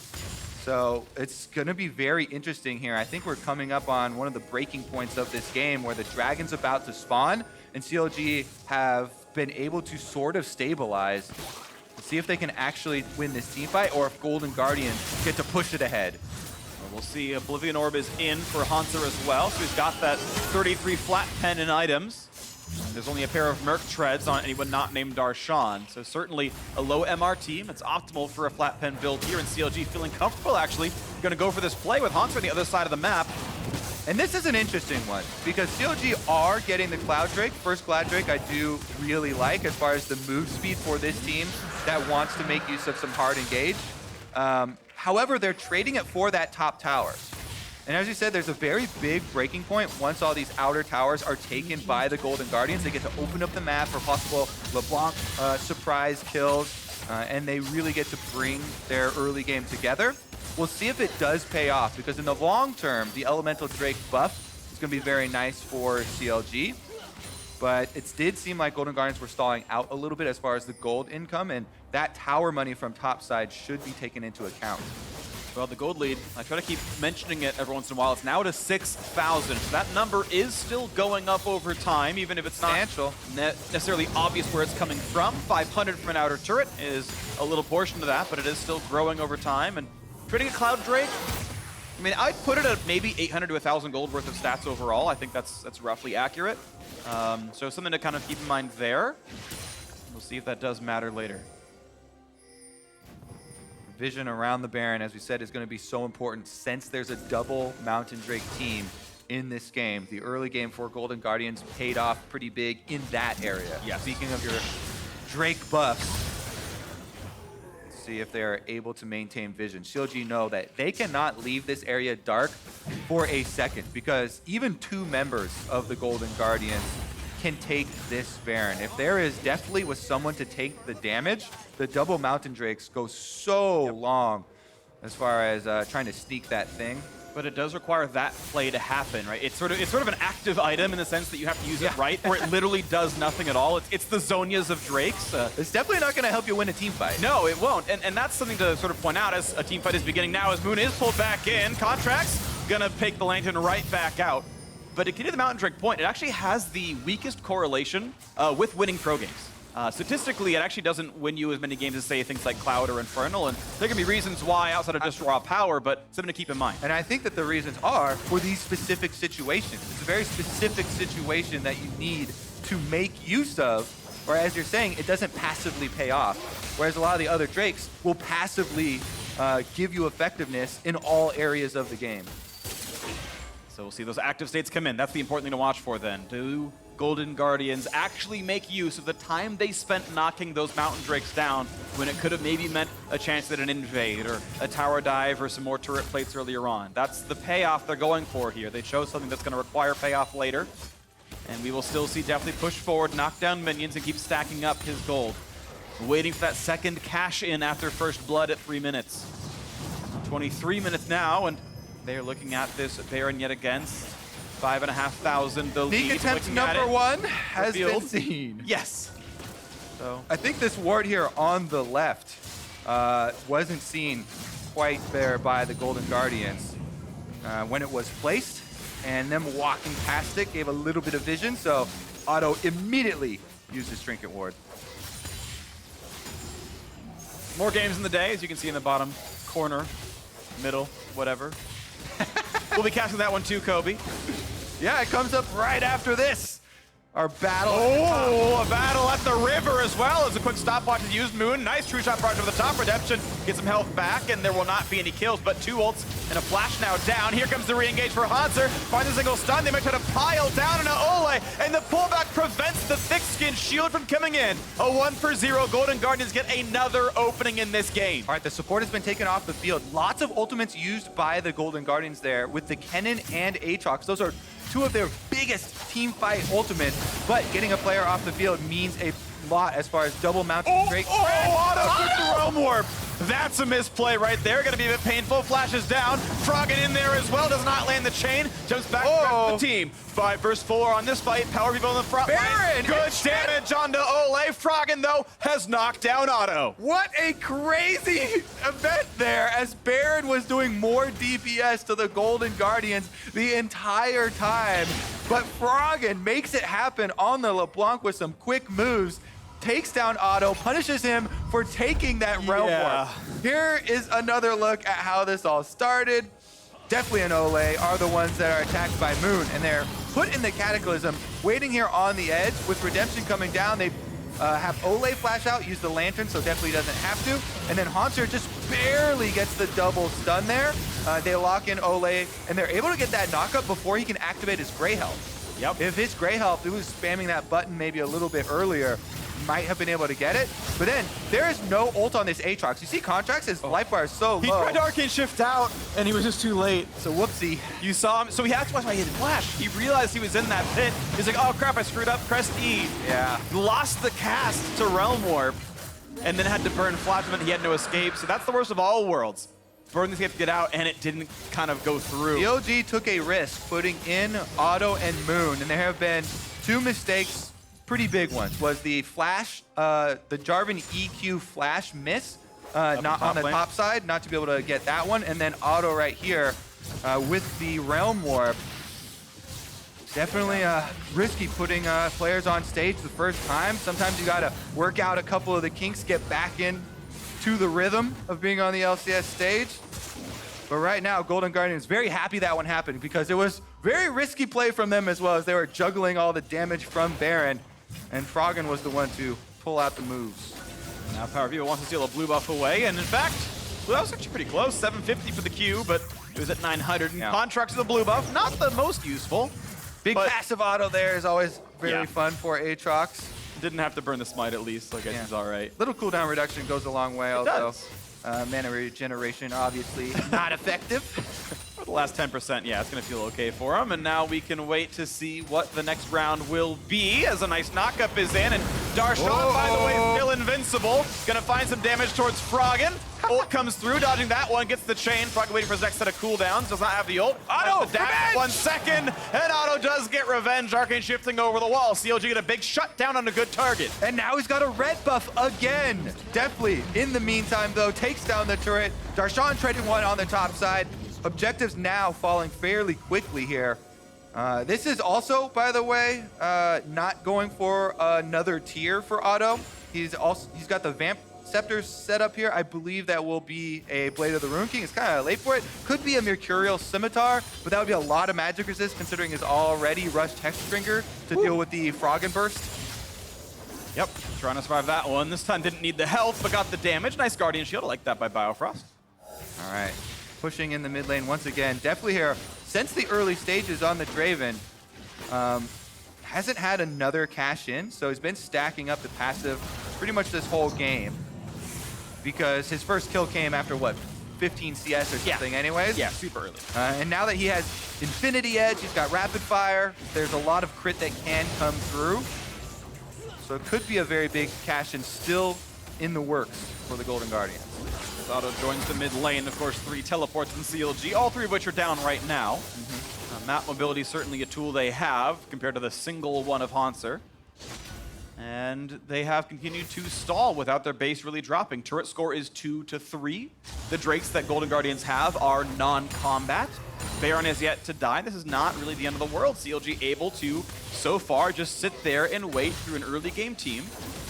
[SPEAKER 2] So it's going to be very interesting here. I think we're coming up on one of the breaking points of this game where the dragon's about to spawn, and CLG have been able to sort of stabilize. Let's see if they can actually win this team fight, or if Golden Guardians get to push it ahead.
[SPEAKER 1] Well, we'll see. Oblivion Orb is in for Hauntzer as well, so he's got that 33 flat pen in items. There's only a pair of Merc Treads on anyone not named Darshan, so certainly a low MR team. It's optimal for a flat pen build here, and CLG feeling comfortable, actually. Going to go for this play with Hauntzer on the other side of the map.
[SPEAKER 2] And this is an interesting one, because CLG are getting the Cloud Drake. First Cloud Drake I do really like as far as the move speed for this team that wants to make use of some hard engage. However, they're trading it for that top tower. And as you said, there's a very big breaking point once all these outer towers are taken by the Golden Guardians. They get to open up the map for possible LeBlanc surprise kills, and they really get to bring their early game together. We'll see if it does pay off, because in the long term, the Elemental Drake buff is going to be very nice for CLG. But it did seem like Golden Guardians were stalling out a little bit as far as the gold income, and that tower money from top side should be taken into account.
[SPEAKER 1] Well, the gold lead, I try to keep mentioning it every once in a while, it's now to 6,000. So that number is still going up over time, even if it's not necessarily obvious where it's coming from. 500 from an outer turret is a little portion of that, but it is still growing over time. And trading a Cloud Drake, I mean, I'd put it at maybe 800 to 1,000 gold worth of stats overall. I think that's roughly accurate. So something to kind of keep in mind there. We'll see if that does matter later.
[SPEAKER 2] Vision around the Baron, as we said, is going to be so important since there's a double Mountain Drake team in this game. The early game for Golden Guardians paid off pretty big in that area.
[SPEAKER 1] Yeah.
[SPEAKER 2] Speaking of your Drake buffs, let's see if they're able to maintain vision. CLG know that they cannot leave this area dark for a second, because even 2 members of the Golden Guardians can take this Baron. If there is Deftly with someone to take the damage, the double Mountain Drakes go so long as far as trying to sneak that thing.
[SPEAKER 1] But it does require that play to happen, right? It's sort of an active item in the sense that you have to use it right, or it literally does nothing at all. It's the Zhonyas of Drakes.
[SPEAKER 2] It's definitely not going to help you win a team fight.
[SPEAKER 1] No, it won't. And that's something to sort of point out as a team fight is beginning now, as Moon is pulled back in. Contractz gonna take the lantern right back out. But to get to the Mountain Drake point, it actually has the weakest correlation with winning pro games. Statistically, it actually doesn't win you as many games as, say, things like Cloud or Infernal, and there can be reasons why outside of just raw power, but something to keep in mind.
[SPEAKER 2] And I think that the reasons are for these specific situations. It's a very specific situation that you need to make use of, or as you're saying, it doesn't passively pay off. Whereas a lot of the other Drakes will passively give you effectiveness in all areas of the game.
[SPEAKER 1] So we'll see those active states come in. That's the important thing to watch for then. Do Golden Guardians actually make use of the time they spent knocking those Mountain Drakes down when it could have maybe meant a chance at an invade or a tower dive or some more turret plates earlier on? That's the payoff they're going for here. They chose something that's going to require payoff later. And we will still see Deftly push forward, knock down minions, and keep stacking up his gold. Waiting for that second cash in after first blood at 3 minutes. 23 minutes now, and they're looking at this Baron yet again. 5,500 the lead.
[SPEAKER 2] Sneak attempt number 1 has been seen.
[SPEAKER 1] Yes. So
[SPEAKER 2] I think this ward here on the left wasn't seen quite there by the Golden Guardians when it was placed, and them walking past it gave a little bit of vision, so Otto immediately used his Trinket Ward.
[SPEAKER 1] more games in the day, as you can see in the bottom corner, middle, whatever. We'll be catching that one too, Kobe.
[SPEAKER 2] Yeah, it comes up right after this. Our battle.
[SPEAKER 1] Oh, a battle at the river as well as a quick stopwatch is used. Moon, nice true shot barge over the top. Redemption gets some health back, and there will not be any kills, but 2 ults and a flash now down. Here comes the re-engage for Hauntzer. Finds a single stun. They might try to pile down into Olleh, and the pullback prevents the thick-skinned shield from coming in. A 1-for-0. Golden Guardians get another opening in this game.
[SPEAKER 2] All right, the support has been taken off the field. Lots of ultimates used by the Golden Guardians there with the Kennen and Aatrox. Those are 2 of their biggest team fight ultimates, but getting a player off the field means a lot as far as double mounted Frheak.
[SPEAKER 1] Otto with the Realm Warp. That's a misplay right there. Gonna be a bit painful. Flashes down. Froggen in there as well. Does not land the chain. Jumps back to the team. 5 versus 4 on this fight. PowerOfEvil in the front line. Good damage onto Olleh. Froggen, though, has knocked down Otto.
[SPEAKER 2] What a crazy event there, as Baron was doing more DPS to the Golden Guardians the entire time. But Froggen makes it happen on the LeBlanc with some quick moves. Takes down Otto, punishes him for taking that Realm Warp. Here is another look at how this all started. Deftly and Olleh are the ones that are attacked by Moon, and they're put in the Cataclysm, waiting here on the edge. With Redemption coming down, they have Olleh flash out, use the Lantern so Deftly doesn't have to, and then Hauntzer just barely gets the double stun there. They lock in Olleh, and they're able to get that knockup before he can activate his Grey Health.
[SPEAKER 1] Yep.
[SPEAKER 2] If his Grey Health, he was spamming that button maybe a little bit earlier, might have been able to get it, but then there is no ult on this Aatrox. You see Contractz, his life bar is so low.
[SPEAKER 1] He tried to arcane shift out, and he was just too late.
[SPEAKER 2] So whoopsie.
[SPEAKER 1] You saw him, so he had to watch why he didn't flash. He realized he was in that pit. He's like, oh crap, I screwed up, pressed E.
[SPEAKER 2] Yeah.
[SPEAKER 1] Lost the cast to Realm Warp, and then had to burn Flashman. He had no escape, so that's the worst of all worlds. Burn the escape to get out, and it didn't kind of go through.
[SPEAKER 2] CLG took a risk putting in Otto and Moon, and there have been 2 mistakes, pretty big ones. Was the flash, the Jarvan EQ flash miss, not on the top side, not to be able to get that one, and then Otto right here with the Realm Warp. Definitely risky putting players on stage the first time. Sometimes you gotta work out a couple of the kinks, get back in to the rhythm of being on the LCS stage. But right now, Golden Guardians very happy that one happened, because it was very risky play from them as well, as they were juggling all the damage from Baron, and Froggen was the one to pull out the moves.
[SPEAKER 1] Now PowerOfEvil wants to steal a blue buff away, and in fact, well, that was actually pretty close. 750 for the Q, but it was at 900. And Contractz to the blue buff, not the most useful.
[SPEAKER 2] Big passive auto there is always very fun for Aatrox.
[SPEAKER 1] Didn't have to burn the smite at least, so I guess he's all right.
[SPEAKER 2] Little cooldown reduction goes a long way, although mana regeneration obviously not effective.
[SPEAKER 1] For the last 10%, yeah, it's going to feel okay for him. And now we can wait to see what the next round will be, as a nice knockup is in. And Darshan, by the way, still invincible. Going to find some damage towards Froggen. Ult comes through, dodging that one, gets the chain. Froggen waiting for his next set of cooldowns, does not have the ult.
[SPEAKER 2] Otto,
[SPEAKER 1] the dash, 1 second, and Otto does get revenge. Arcane shifting over the wall. CLG get a big shutdown on a good target.
[SPEAKER 2] And now he's got a red buff again. Deftly, in the meantime, though, takes down the turret. Darshan trading one on the top side. Objectives now falling fairly quickly here. This is also, by the way, not going for another tier for Otto. He's got the Vamp Scepter set up here. I believe that will be a Blade of the Rune King. It's kind of late for it. Could be a Mercurial Scimitar, but that would be a lot of magic resist considering his already rushed Hexdrinker to deal with the Froggen Burst.
[SPEAKER 1] Yep, trying to survive that one. This time didn't need the health, but got the damage. Nice Guardian Shield, I like that by Biofrost.
[SPEAKER 2] All right, pushing in the mid lane once again. Definitely here, since the early stages on the Draven, hasn't had another cash in, so he's been stacking up the passive pretty much this whole game. Because his first kill came after, what, 15 CS or something anyways?
[SPEAKER 1] Yeah, super early.
[SPEAKER 2] And now that he has Infinity Edge, he's got Rapid Fire, there's a lot of crit that can come through. So it could be a very big cash in still in the works for the Golden Guardians.
[SPEAKER 1] Auto joins the mid lane, of course, 3 teleports in CLG, all 3 of which are down right now. Map mobility is certainly a tool they have compared to the single one of Hauntzer. And they have continued to stall without their base really dropping. Turret score is 2-3. The Drakes that Golden Guardians have are non-combat. Baron has yet to die. This is not really the end of the world. CLG able to, so far, just sit there and wait through an early game team.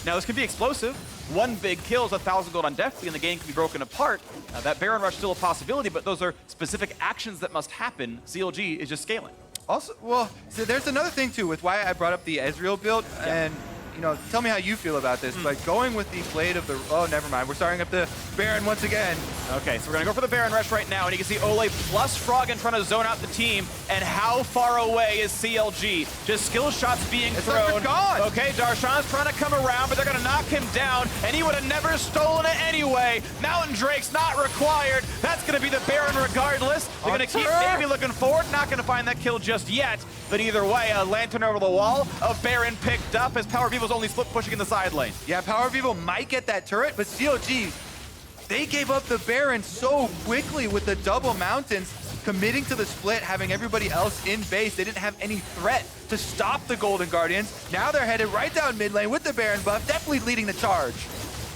[SPEAKER 1] Now, this can be explosive. One big kill is 1,000 gold on Deftly, and the game can be broken apart. That Baron rush is still a possibility, but those are specific actions that must happen. CLG is just scaling.
[SPEAKER 2] Also, well, so there's another thing, too, with why I brought up the Ezreal build, and you know, tell me how you feel about this, but going with the Blade of the... Oh, never mind. We're starting up the Baron once again.
[SPEAKER 1] Okay, so we're going to go for the Baron rush right now, and you can see Olleh plus Froggen trying to zone out the team. And how far away is CLG? Just skill shots being thrown.
[SPEAKER 2] Gone.
[SPEAKER 1] Okay, Darshan's trying to come around, but they're going to knock him down, and he would have never stolen it anyway. Mountain Drake's not required. That's going to be the Baron regardless. They're going to keep maybe looking forward. Not going to find that kill just yet. But either way, a Lantern over the wall, a Baron picked up as PowerOfEvil's only split pushing in the side lane.
[SPEAKER 2] Yeah, PowerOfEvil might get that turret, but CLG, they gave up the Baron so quickly with the double mountains, committing to the split, having everybody else in base. They didn't have any threat to stop the Golden Guardians. Now they're headed right down mid lane with the Baron buff, definitely leading the charge.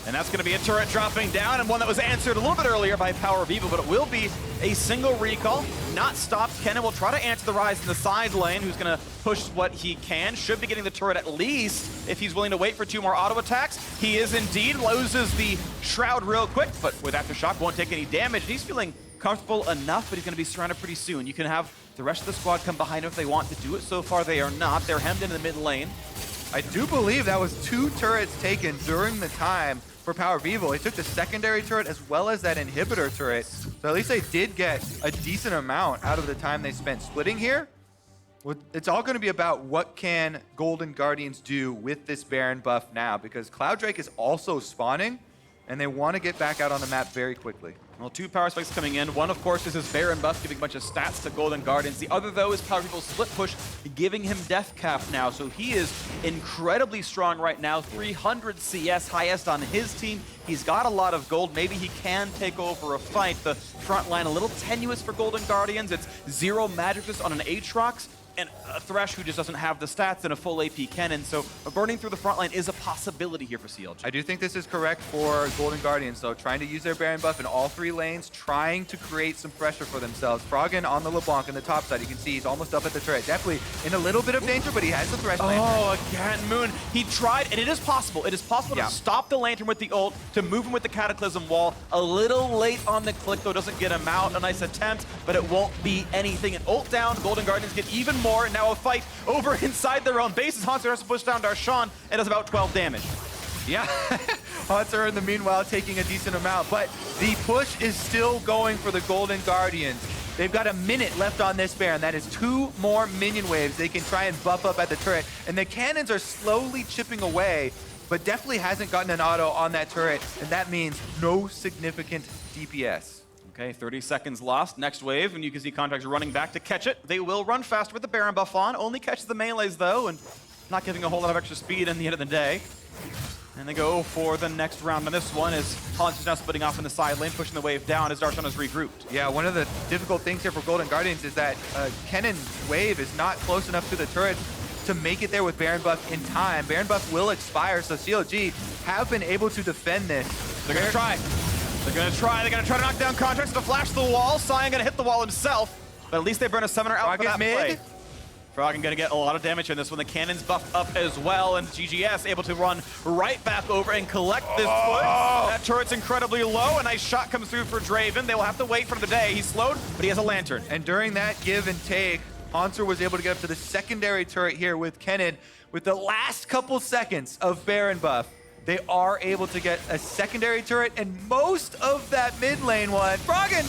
[SPEAKER 1] And that's going to be a turret dropping down, and one that was answered a little bit earlier by PowerOfEvil, but it will be a single recall. Not stopped. Kennen will try to answer the Ryze in the side lane, who's going to push what he can. Should be getting the turret at least if he's willing to wait for 2 more auto attacks. He is indeed. Loses the Shroud real quick, but with Aftershock won't take any damage. He's feeling comfortable enough, but he's going to be surrounded pretty soon. You can have the rest of the squad come behind him if they want to do it. So far, they are not. They're hemmed into the mid lane.
[SPEAKER 2] I do believe that was 2 turrets taken during the time for PowerOfEvil. They took the secondary turret as well as that inhibitor turret. So at least they did get a decent amount out of the time they spent splitting here. It's all going to be about what can Golden Guardians do with this Baron buff now, because Cloud Drake is also spawning, and they want to get back out on the map very quickly.
[SPEAKER 1] Well, 2 power spikes coming in. One, of course, is his Baron buff, giving a bunch of stats to Golden Guardians. The other, though, is PowerOfEvil's split push, giving him death cap now. So he is incredibly strong right now. 300 CS, highest on his team. He's got a lot of gold. Maybe he can take over a fight. The front line a little tenuous for Golden Guardians. It's 0 magic resist on an Aatrox, and a Thresh who just doesn't have the stats, and a full AP Kennen. So burning through the front line is a possibility here for CLG.
[SPEAKER 2] I do think this is correct for Golden Guardians, though. Trying to use their Baron buff in all 3 lanes, trying to create some pressure for themselves. Froggen on the LeBlanc in the top side. You can see he's almost up at the turret. Definitely in a little bit of danger, but he has the Thresh lantern.
[SPEAKER 1] Oh, again, Moon. He tried, and it is possible. It is possible to stop the Lantern with the ult, to move him with the Cataclysm wall. A little late on the click, though, doesn't get him out. A nice attempt, but it won't be anything. An ult down, Golden Guardians get even more, and now a fight over inside their own bases. Hauntzer has to push down Darshan, and does about 12 damage.
[SPEAKER 2] Yeah, Hauntzer in the meanwhile taking a decent amount, but the push is still going for the Golden Guardians. They've got a minute left on this Baron. That is 2 more minion waves they can try and buff up at the turret, and the cannons are slowly chipping away, but definitely hasn't gotten an auto on that turret, and that means no significant DPS.
[SPEAKER 1] Okay, 30 seconds lost. Next wave, and you can see Contractz running back to catch it. They will run faster with the Baron buff on. Only catches the melees, though, and not giving a whole lot of extra speed in the end of the day. And they go for the next round. And this one is Hauntzer now splitting off in the side lane, pushing the wave down as Darshan is regrouped.
[SPEAKER 2] Yeah, one of the difficult things here for Golden Guardians is that Kennen's wave is not close enough to the turret to make it there with Baron buff in time. Baron buff will expire, so CLG have been able to defend this.
[SPEAKER 1] They're going to try. They're going to try to knock down Contractz to flash the wall. Sion going to hit the wall himself, but at least they burn a summoner out for that play. Froggen going to get a lot of damage in this one. The cannon's buffed up as well, and GGS able to run right back over and collect this push. That turret's incredibly low. A nice shot comes through for Draven. They will have to wait for the day. He's slowed, but he has a lantern.
[SPEAKER 2] And during that give and take, Hauntzer was able to get up to the secondary turret here with Kennen. With the last couple seconds of Baron buff, they are able to get a secondary turret, and most of that mid lane one. Froggen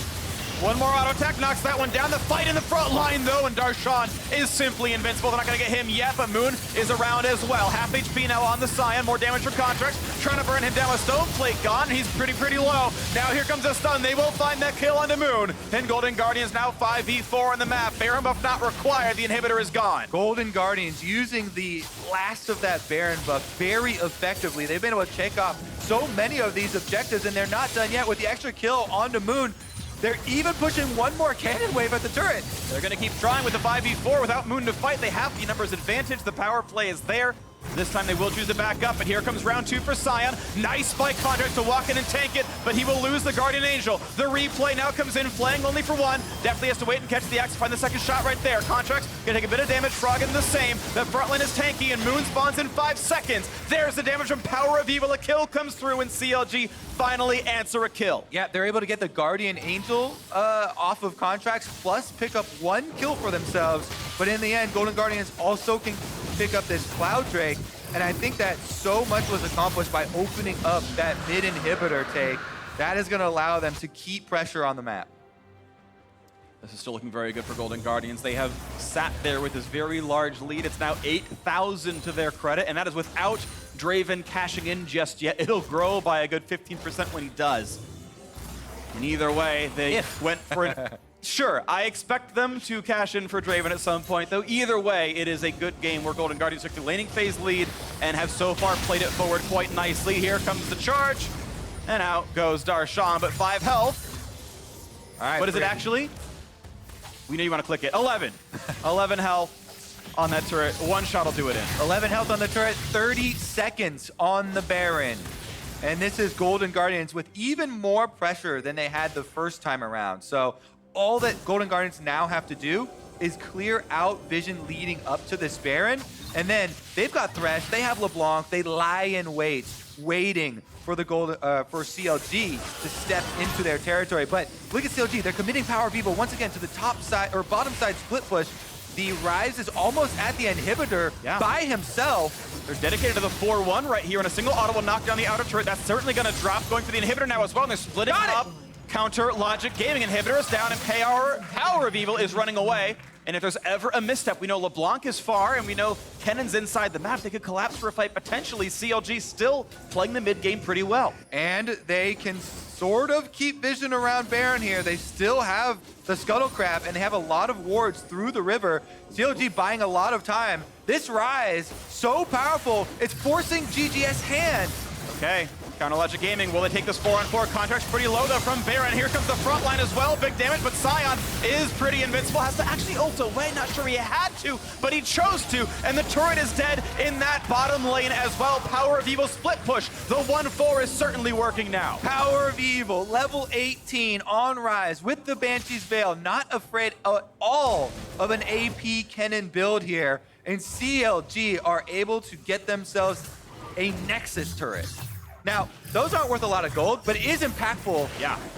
[SPEAKER 1] One more auto attack knocks that one down. The fight in the front line, though, and Darshan is simply invincible. They're not going to get him yet, but Moon is around as well. Half HP now on the Sion. More damage from Contractz. Trying to burn him down with Stone Plate gone. He's pretty low. Now here comes a stun. They will find that kill onto Moon. And Golden Guardians now 5v4 on the map. Baron buff not required. The inhibitor is gone.
[SPEAKER 2] Golden Guardians using the last of that Baron buff very effectively. They've been able to take off so many of these objectives, and they're not done yet with the extra kill onto Moon. They're even pushing one more cannon wave at the turret.
[SPEAKER 1] They're going to keep trying with the 5v4 without Moon to fight. They have the numbers advantage. The power play is there. This time they will choose to back up, but here comes round 2 for Sion. Nice spike Contractz to walk in and tank it, but he will lose the Guardian Angel. The replay now comes in, flaying only for one. Deftly has to wait and catch the axe to find the second shot right there. Contractz gonna take a bit of damage, Froggen the same. The front line is tanky, and Moon spawns in 5 seconds. There's the damage from PowerOfEvil. A kill comes through, and CLG finally answer a kill.
[SPEAKER 2] Yeah, they're able to get the Guardian Angel off of Contractz, plus pick up 1 kill for themselves. But in the end, Golden Guardians also can pick up this Cloud Drake. And I think that so much was accomplished by opening up that mid inhibitor take. That is going to allow them to keep pressure on the map.
[SPEAKER 1] This is still looking very good for Golden Guardians. They have sat there with this very large lead. It's now 8,000 to their credit, and that is without Draven cashing in just yet. It'll grow by a good 15% when he does. And either way, they went for an... Sure, I expect them to cash in for Draven at some point, though either way, it is a good game where Golden Guardians took the laning phase lead and have so far played it forward quite nicely. Here comes the charge, and out goes Darshan, but 5 health.
[SPEAKER 2] All right,
[SPEAKER 1] what is it actually? We know you want to click it. 11. 11 health on that turret. One shot will do it in.
[SPEAKER 2] 11 health on the turret, 30 seconds on the Baron. And this is Golden Guardians with even more pressure than they had the first time around. So all that Golden Guardians now have to do is clear out vision leading up to this Baron. And then they've got Thresh, they have LeBlanc, they lie in wait, waiting for the for CLG to step into their territory. But look at CLG, they're committing PowerOfEvil once again to the top side or bottom side split push. The Ryze is almost at the inhibitor by himself.
[SPEAKER 1] They're dedicated to the 4-1 right here, and a single auto will knock down the outer turret. That's certainly going to drop, going for the inhibitor now as well, and they're splitting up. Counter Logic Gaming inhibitor is down, and PowerOfEvil is running away. And if there's ever a misstep, we know LeBlanc is far, and we know Kennen's inside the map. They could collapse for a fight potentially. CLG still playing the mid game pretty well.
[SPEAKER 2] And they can sort of keep vision around Baron here. They still have the Scuttlecraft, and they have a lot of wards through the river. CLG buying a lot of time. This Ryze, so powerful, it's forcing GGS hand.
[SPEAKER 1] Okay. Counter Logic Gaming, will they take this 4-on-4? Contract's pretty low though from Baron. Here comes the front line as well. Big damage, but Sion is pretty invincible. Has to actually ult away. Not sure he had to, but he chose to. And the turret is dead in that bottom lane as well. PowerOfEvil split push. The 1-4 is certainly working now.
[SPEAKER 2] PowerOfEvil, level 18 on Ryze with the Banshee's Veil. Not afraid at all of an AP Kennen build here. And CLG are able to get themselves a Nexus turret. Now, those aren't worth a lot of gold, but it is impactful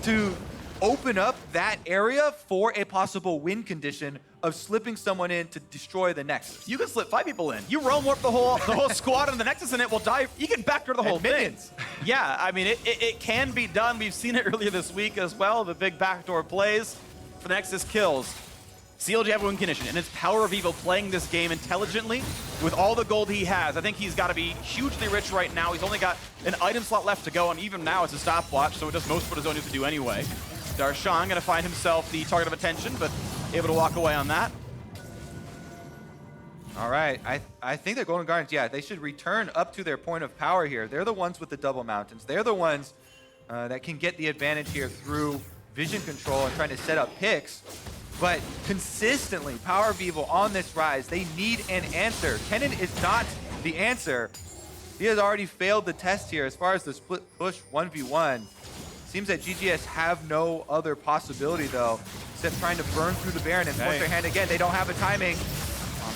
[SPEAKER 2] to open up that area for a possible win condition of slipping someone in to destroy the Nexus.
[SPEAKER 1] You can slip 5 people in. You roam warp the whole squad on the Nexus and it will die. You can backdoor the whole thing. Yeah, I mean, it can be done. We've seen it earlier this week as well, the big backdoor plays for the Nexus kills. CLG have a win condition, and it's PowerOfEvil playing this game intelligently with all the gold he has. I think he's got to be hugely rich right now. He's only got an item slot left to go, and even now it's a stopwatch, so it does most of what his own needs to do anyway. Darshan going to find himself the target of attention, but able to walk away on that.
[SPEAKER 2] All right, I think that Golden Guardians, they should return up to their point of power here. They're the ones with the double mountains. They're the ones that can get the advantage here through vision control and trying to set up picks. But consistently, PowerOfEvil on this Ryze, they need an answer. Kennen is not the answer. He has already failed the test here as far as the split push 1v1. Seems that GGS have no other possibility, though, except trying to burn through the Baron and force their hand again. They don't have the timing.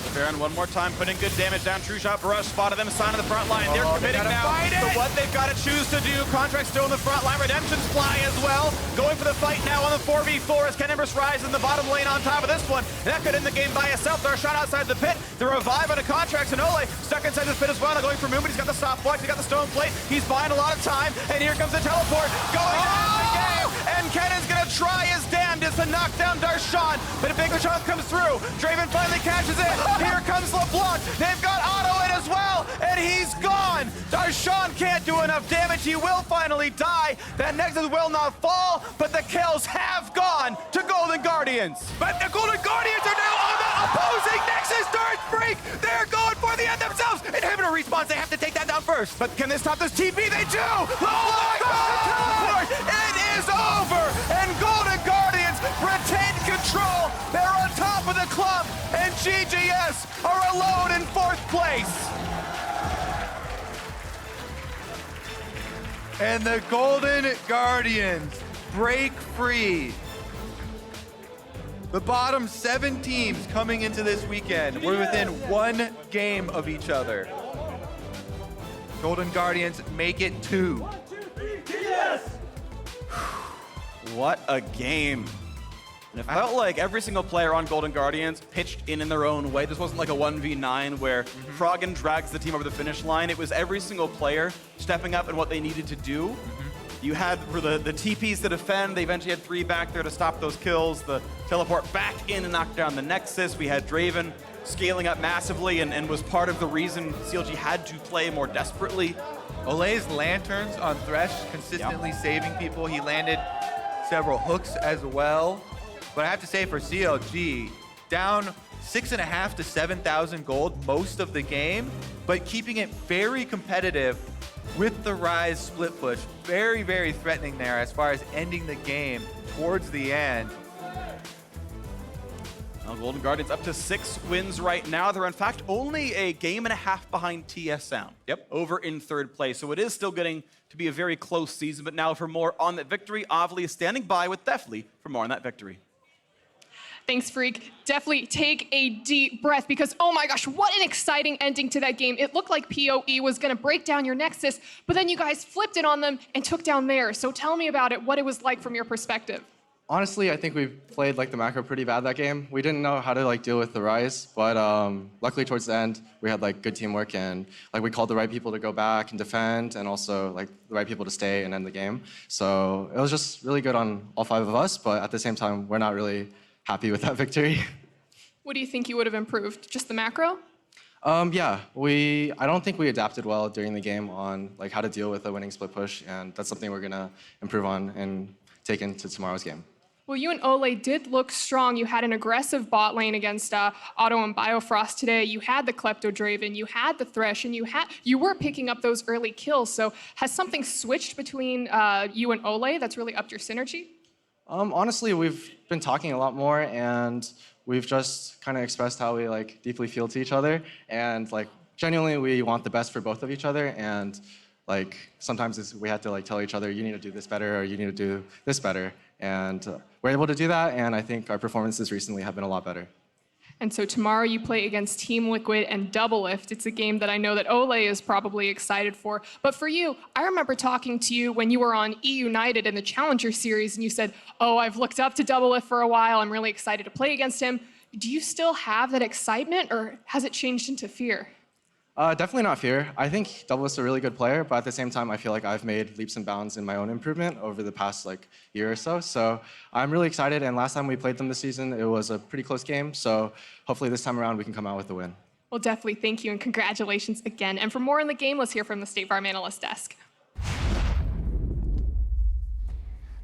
[SPEAKER 1] The Baron one more time, putting good damage down. True Shot Barrage spotted them, sign of the front line. They're committing now to what they've got to choose to do. Contractz still in the front line. Redemption's fly as well. Going for the fight now on the 4v4 as Kennen vs. Ryze in the bottom lane on top of this one. That could end the game by itself. They're shot outside the pit. The revive on a Contractz, and Olleh stuck inside the pit as well. They're going for Moon, but he's got the stopwatch. He's got the stone plate. He's buying a lot of time, and here comes the teleport. Going down the game, and Kennen's going to try his damn tremendous to knock down Darshan, but EpicSkillshot comes through. Draven finally catches it. Here comes LeBlanc. They've got Otto in as well, and he's gone. Darshan can't do enough damage. He will finally die. That Nexus will not fall, but the kills have gone to Golden Guardians.
[SPEAKER 2] But the Golden Guardians are now on the opposing Nexus turret Phreak. They're going for the end themselves. Inhibitor respawns. They have to take that down first.
[SPEAKER 1] But can they stop this TP? They do! Oh my God! It is over! And Golden Guardians retain control. They're on top of the club, and GGS are alone in 4th place.
[SPEAKER 2] And the Golden Guardians break free. The bottom 7 teams coming into this weekend were within 1 game of each other. Golden Guardians make it 2.
[SPEAKER 1] What a game. And it felt like every single player on Golden Guardians pitched in their own way. This wasn't like a 1v9 where Froggen drags the team over the finish line. It was every single player stepping up in what they needed to do. You had for the TPs to defend. They eventually had 3 back there to stop those kills. The teleport back in and knock down the Nexus. We had Draven scaling up massively and was part of the reason CLG had to play more desperately.
[SPEAKER 2] Olleh's lanterns on Thresh consistently saving people. He landed several hooks as well. But I have to say for CLG, down 6.5 to 7,000 gold most of the game, but keeping it very competitive with the Ryze split push. Very, very threatening there as far as ending the game towards the end.
[SPEAKER 1] Now Golden Guardians up to 6 wins right now. They're in fact only a game and a half behind TS Sound.
[SPEAKER 2] Yep.
[SPEAKER 1] Over in 3rd place. So it is still getting to be a very close season. But now for more on that victory, Olleh is standing by with Deftly for more on that victory.
[SPEAKER 3] Thanks, Phreak. Definitely take a deep breath because, oh my gosh, what an exciting ending to that game. It looked like PoE was going to break down your Nexus, but then you guys flipped it on them and took down theirs. So tell me about it, what it was like from your perspective.
[SPEAKER 4] Honestly, I think we played the macro pretty bad that game. We didn't know how to deal with the Ryze, but luckily towards the end, we had good teamwork and we called the right people to go back and defend and also the right people to stay and end the game. So it was just really good on all 5 of us, but at the same time, we're not really happy with that victory.
[SPEAKER 3] What do you think you would have improved? Just the macro?
[SPEAKER 4] Yeah, I don't think we adapted well during the game on how to deal with a winning split push, and that's something we're gonna improve on and take into tomorrow's game.
[SPEAKER 3] Well, you and Olleh did look strong. You had an aggressive bot lane against Otto and Biofrost today. You had the Klepto Draven, you had the Thresh, and you were picking up those early kills. So has something switched between you and Olleh that's really upped your synergy?
[SPEAKER 4] Honestly, we've been talking a lot more, and we've just kind of expressed how we deeply feel to each other, and genuinely we want the best for both of each other, and sometimes we have to tell each other, you need to do this better or you need to do this better, and we're able to do that, and I think our performances recently have been a lot better.
[SPEAKER 3] And so tomorrow you play against Team Liquid and Doublelift. It's a game that I know that Olleh is probably excited for. But for you, I remember talking to you when you were on E United in the Challenger Series, and you said, oh, I've looked up to Doublelift for a while. I'm really excited to play against him. Do you still have that excitement, or has it changed into fear?
[SPEAKER 4] Definitely not fear. I think Doublelift's a really good player, but at the same time, I feel like I've made leaps and bounds in my own improvement over the past year or so. So I'm really excited, and last time we played them this season, it was a pretty close game. So hopefully this time around, we can come out with a win.
[SPEAKER 3] Well, definitely thank you, and congratulations again. And for more on the game, let's hear from the State Farm Analyst Desk.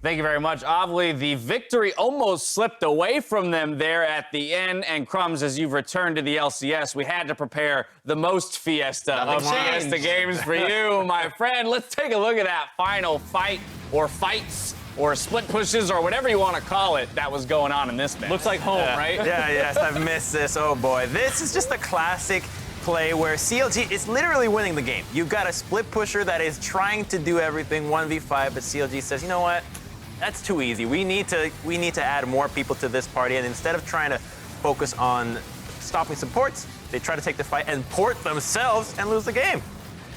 [SPEAKER 5] Thank you very much, Olleh. The victory almost slipped away from them there at the end. And Crumbs, as you've returned to the LCS, we had to prepare the most fiesta of Fiesta games for you, my friend. Let's take a look at that final fight, or fights, or split pushes, or whatever you want to call it, that was going on in this match.
[SPEAKER 6] Looks like home, right?
[SPEAKER 7] Yeah, yes, I've missed this. Oh boy, this is just a classic play where CLG is literally winning the game. You've got a split pusher that is trying to do everything 1v5, but CLG says, you know what? That's too easy. We need to add more people to this party, and instead of trying to focus on stopping supports, they try to take the fight and port themselves and lose the game.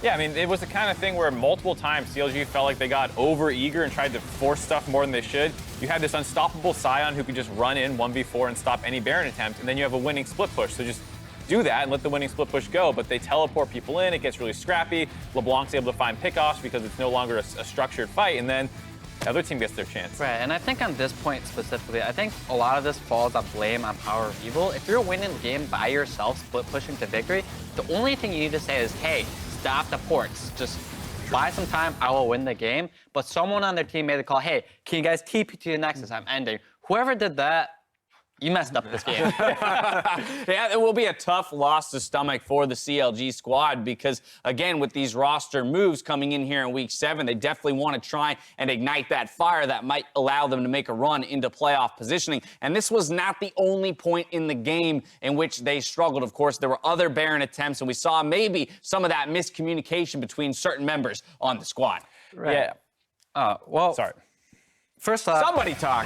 [SPEAKER 6] Yeah, I mean, it was the kind of thing where multiple times CLG felt like they got over-eager and tried to force stuff more than they should. You had this unstoppable Sion who could just run in 1v4 and stop any Baron attempt, and then you have a winning split push. So just do that and let the winning split push go, but they teleport people in, it gets really scrappy. LeBlanc's able to find pickoffs because it's no longer a structured fight, and then the other team gets their chance.
[SPEAKER 8] Right, and I think on this point specifically, I think a lot of this falls on blame on PowerOfEvil. If you're winning the game by yourself, split pushing to victory, the only thing you need to say is, hey, stop the ports. Just buy some time, I will win the game. But someone on their team made the call, hey, can you guys TP to the Nexus? I'm ending. Whoever did that, you messed up this game.
[SPEAKER 5] Yeah, it will be a tough loss to stomach for the CLG squad because, again, with these roster moves coming in here in Week 7, they definitely want to try and ignite that fire that might allow them to make a run into playoff positioning. And this was not the only point in the game in which they struggled. Of course, there were other Baron attempts, and we saw maybe some of that miscommunication between certain members on the squad.
[SPEAKER 6] Right.
[SPEAKER 8] Yeah. Well,
[SPEAKER 6] Sorry.
[SPEAKER 8] first off,
[SPEAKER 5] Somebody talk.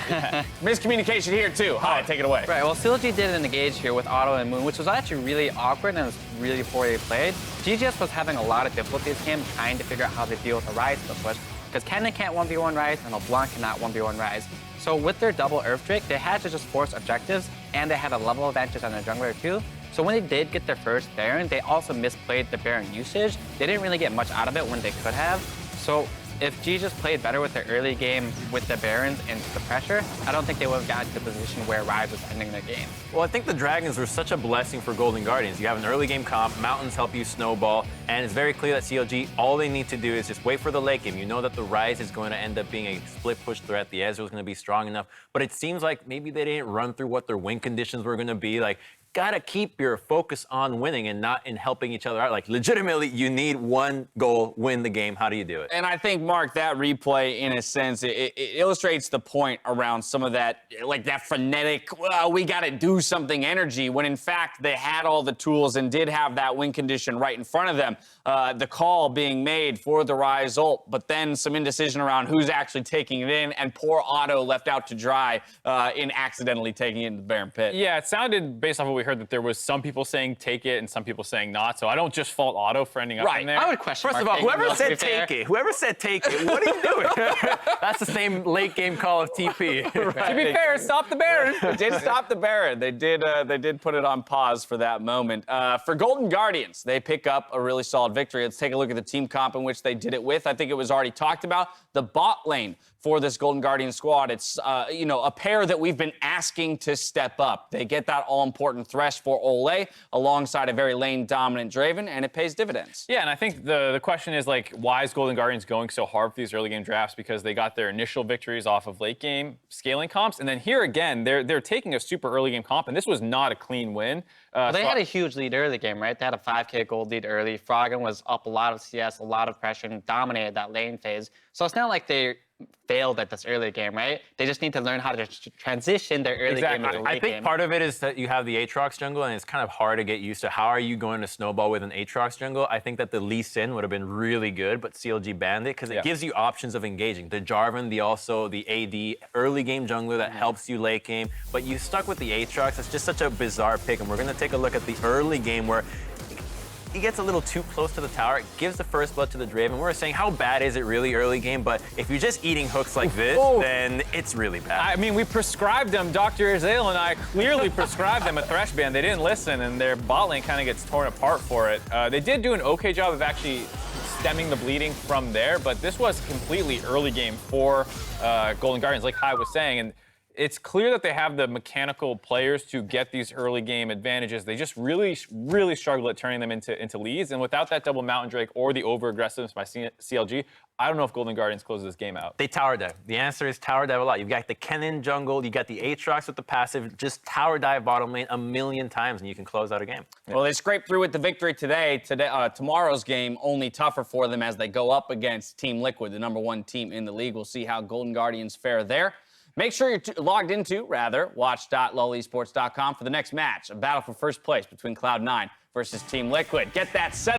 [SPEAKER 5] Miscommunication here, too. Hi, take it away.
[SPEAKER 8] right, well, CLG did an engage here with Auto and Moon, which was actually really awkward and was really poorly played. GGS was having a lot of difficulty this game trying to figure out how to deal with the Ryze push, because Kennen can't 1v1 Ryze and LeBlanc cannot 1v1 Ryze. So with their double Earth Drake, they had to just force objectives, and they had a level advantage on their jungler too. So when they did get their first Baron, they also misplayed the Baron usage. They didn't really get much out of it when they could have. So if G just played better with their early game with the Barons and the pressure, I don't think they would have gotten to the position where Ryze was ending the game.
[SPEAKER 7] Well, I think the Dragons were such a blessing for Golden Guardians. You have an early game comp, Mountains help you snowball, and it's very clear that CLG, all they need to do is just wait for the late game. You know that the Ryze is going to end up being a split push threat. The Ezreal is going to be strong enough, but it seems like maybe they didn't run through what their win conditions were going to be. Like, gotta keep your focus on winning and not in helping each other out. Like, legitimately, you need one goal, win the game. How do you do it?
[SPEAKER 5] And I think, Mark, that replay, in a sense, it illustrates the point around some of that, like that frenetic, well, we got to do something energy, when in fact they had all the tools and did have that win condition right in front of them. The call being made for the Ryze ult, but then some indecision around who's actually taking it in, and poor Otto left out to dry in accidentally taking it in the Baron pit.
[SPEAKER 6] Yeah, it sounded, based off what we heard, that there was some people saying take it and some people saying not. So I don't just fault Otto for ending up in there.
[SPEAKER 8] I would question
[SPEAKER 7] First of all, whoever said take it, what are you doing? That's the same late game call of TP.
[SPEAKER 6] To be fair, stop the Baron.
[SPEAKER 5] They did stop the Baron. They did put it on pause for that moment. For Golden Guardians, they pick up a really solid victory. Let's take a look at the team comp in which they did it with. I think it was already talked about. The bot lane for this Golden Guardian squad, it's a pair that we've been asking to step up. They get that all-important Thresh for Olleh alongside a very lane-dominant Draven, and it pays dividends.
[SPEAKER 6] Yeah, and I think the question is, like, why is Golden Guardians going so hard for these early game drafts? Because they got their initial victories off of late game scaling comps, and then here again, they're taking a super early game comp, and this was not a clean win.
[SPEAKER 8] They had a huge lead early game, right? They had a 5K gold lead early. Froggen was up a lot of CS, a lot of pressure, and dominated that lane phase. So it's not like they failed at this early game, right? They just need to learn how to transition their early game into late
[SPEAKER 7] I think
[SPEAKER 8] game.
[SPEAKER 7] part of it is that you have the Aatrox jungle, and it's kind of hard to get used to. How are you going to snowball with an Aatrox jungle? I think that the Lee Sin would have been really good, but CLG banned it because it gives you options of engaging. The Jarvan, the AD early game jungler that helps you late game, but you stuck with the Aatrox. It's just such a bizarre pick, and we're going to take a look at the early game where he gets a little too close to the tower. It gives the first blood to the Draven. We're saying, how bad is it really early game? But if you're just eating hooks like this, then it's really bad.
[SPEAKER 6] I mean, we prescribed them, Dr. Ezreal and I clearly prescribed them a Thresh ban. They didn't listen, and their bot lane kind of gets torn apart for it. They did do an okay job of actually stemming the bleeding from there, but this was completely early game for Golden Guardians, like Hai was saying. And it's clear that they have the mechanical players to get these early game advantages. They just really, really struggle at turning them into leads. And without that double Mountain Drake or the over-aggressiveness by CLG, I don't know if Golden Guardians closes this game out.
[SPEAKER 7] They tower dive. The answer is tower dive a lot. You've got the Kennen jungle, you got the Aatrox with the passive, just tower dive bottom lane a million times and you can close out a game.
[SPEAKER 5] Well, they scraped through with the victory today. Tomorrow's game only tougher for them as they go up against Team Liquid, the #1 team in the league. We'll see how Golden Guardians fare there. Make sure you're logged into, watch.lolesports.com for the next match, a battle for first place between Cloud9 versus Team Liquid. Get that set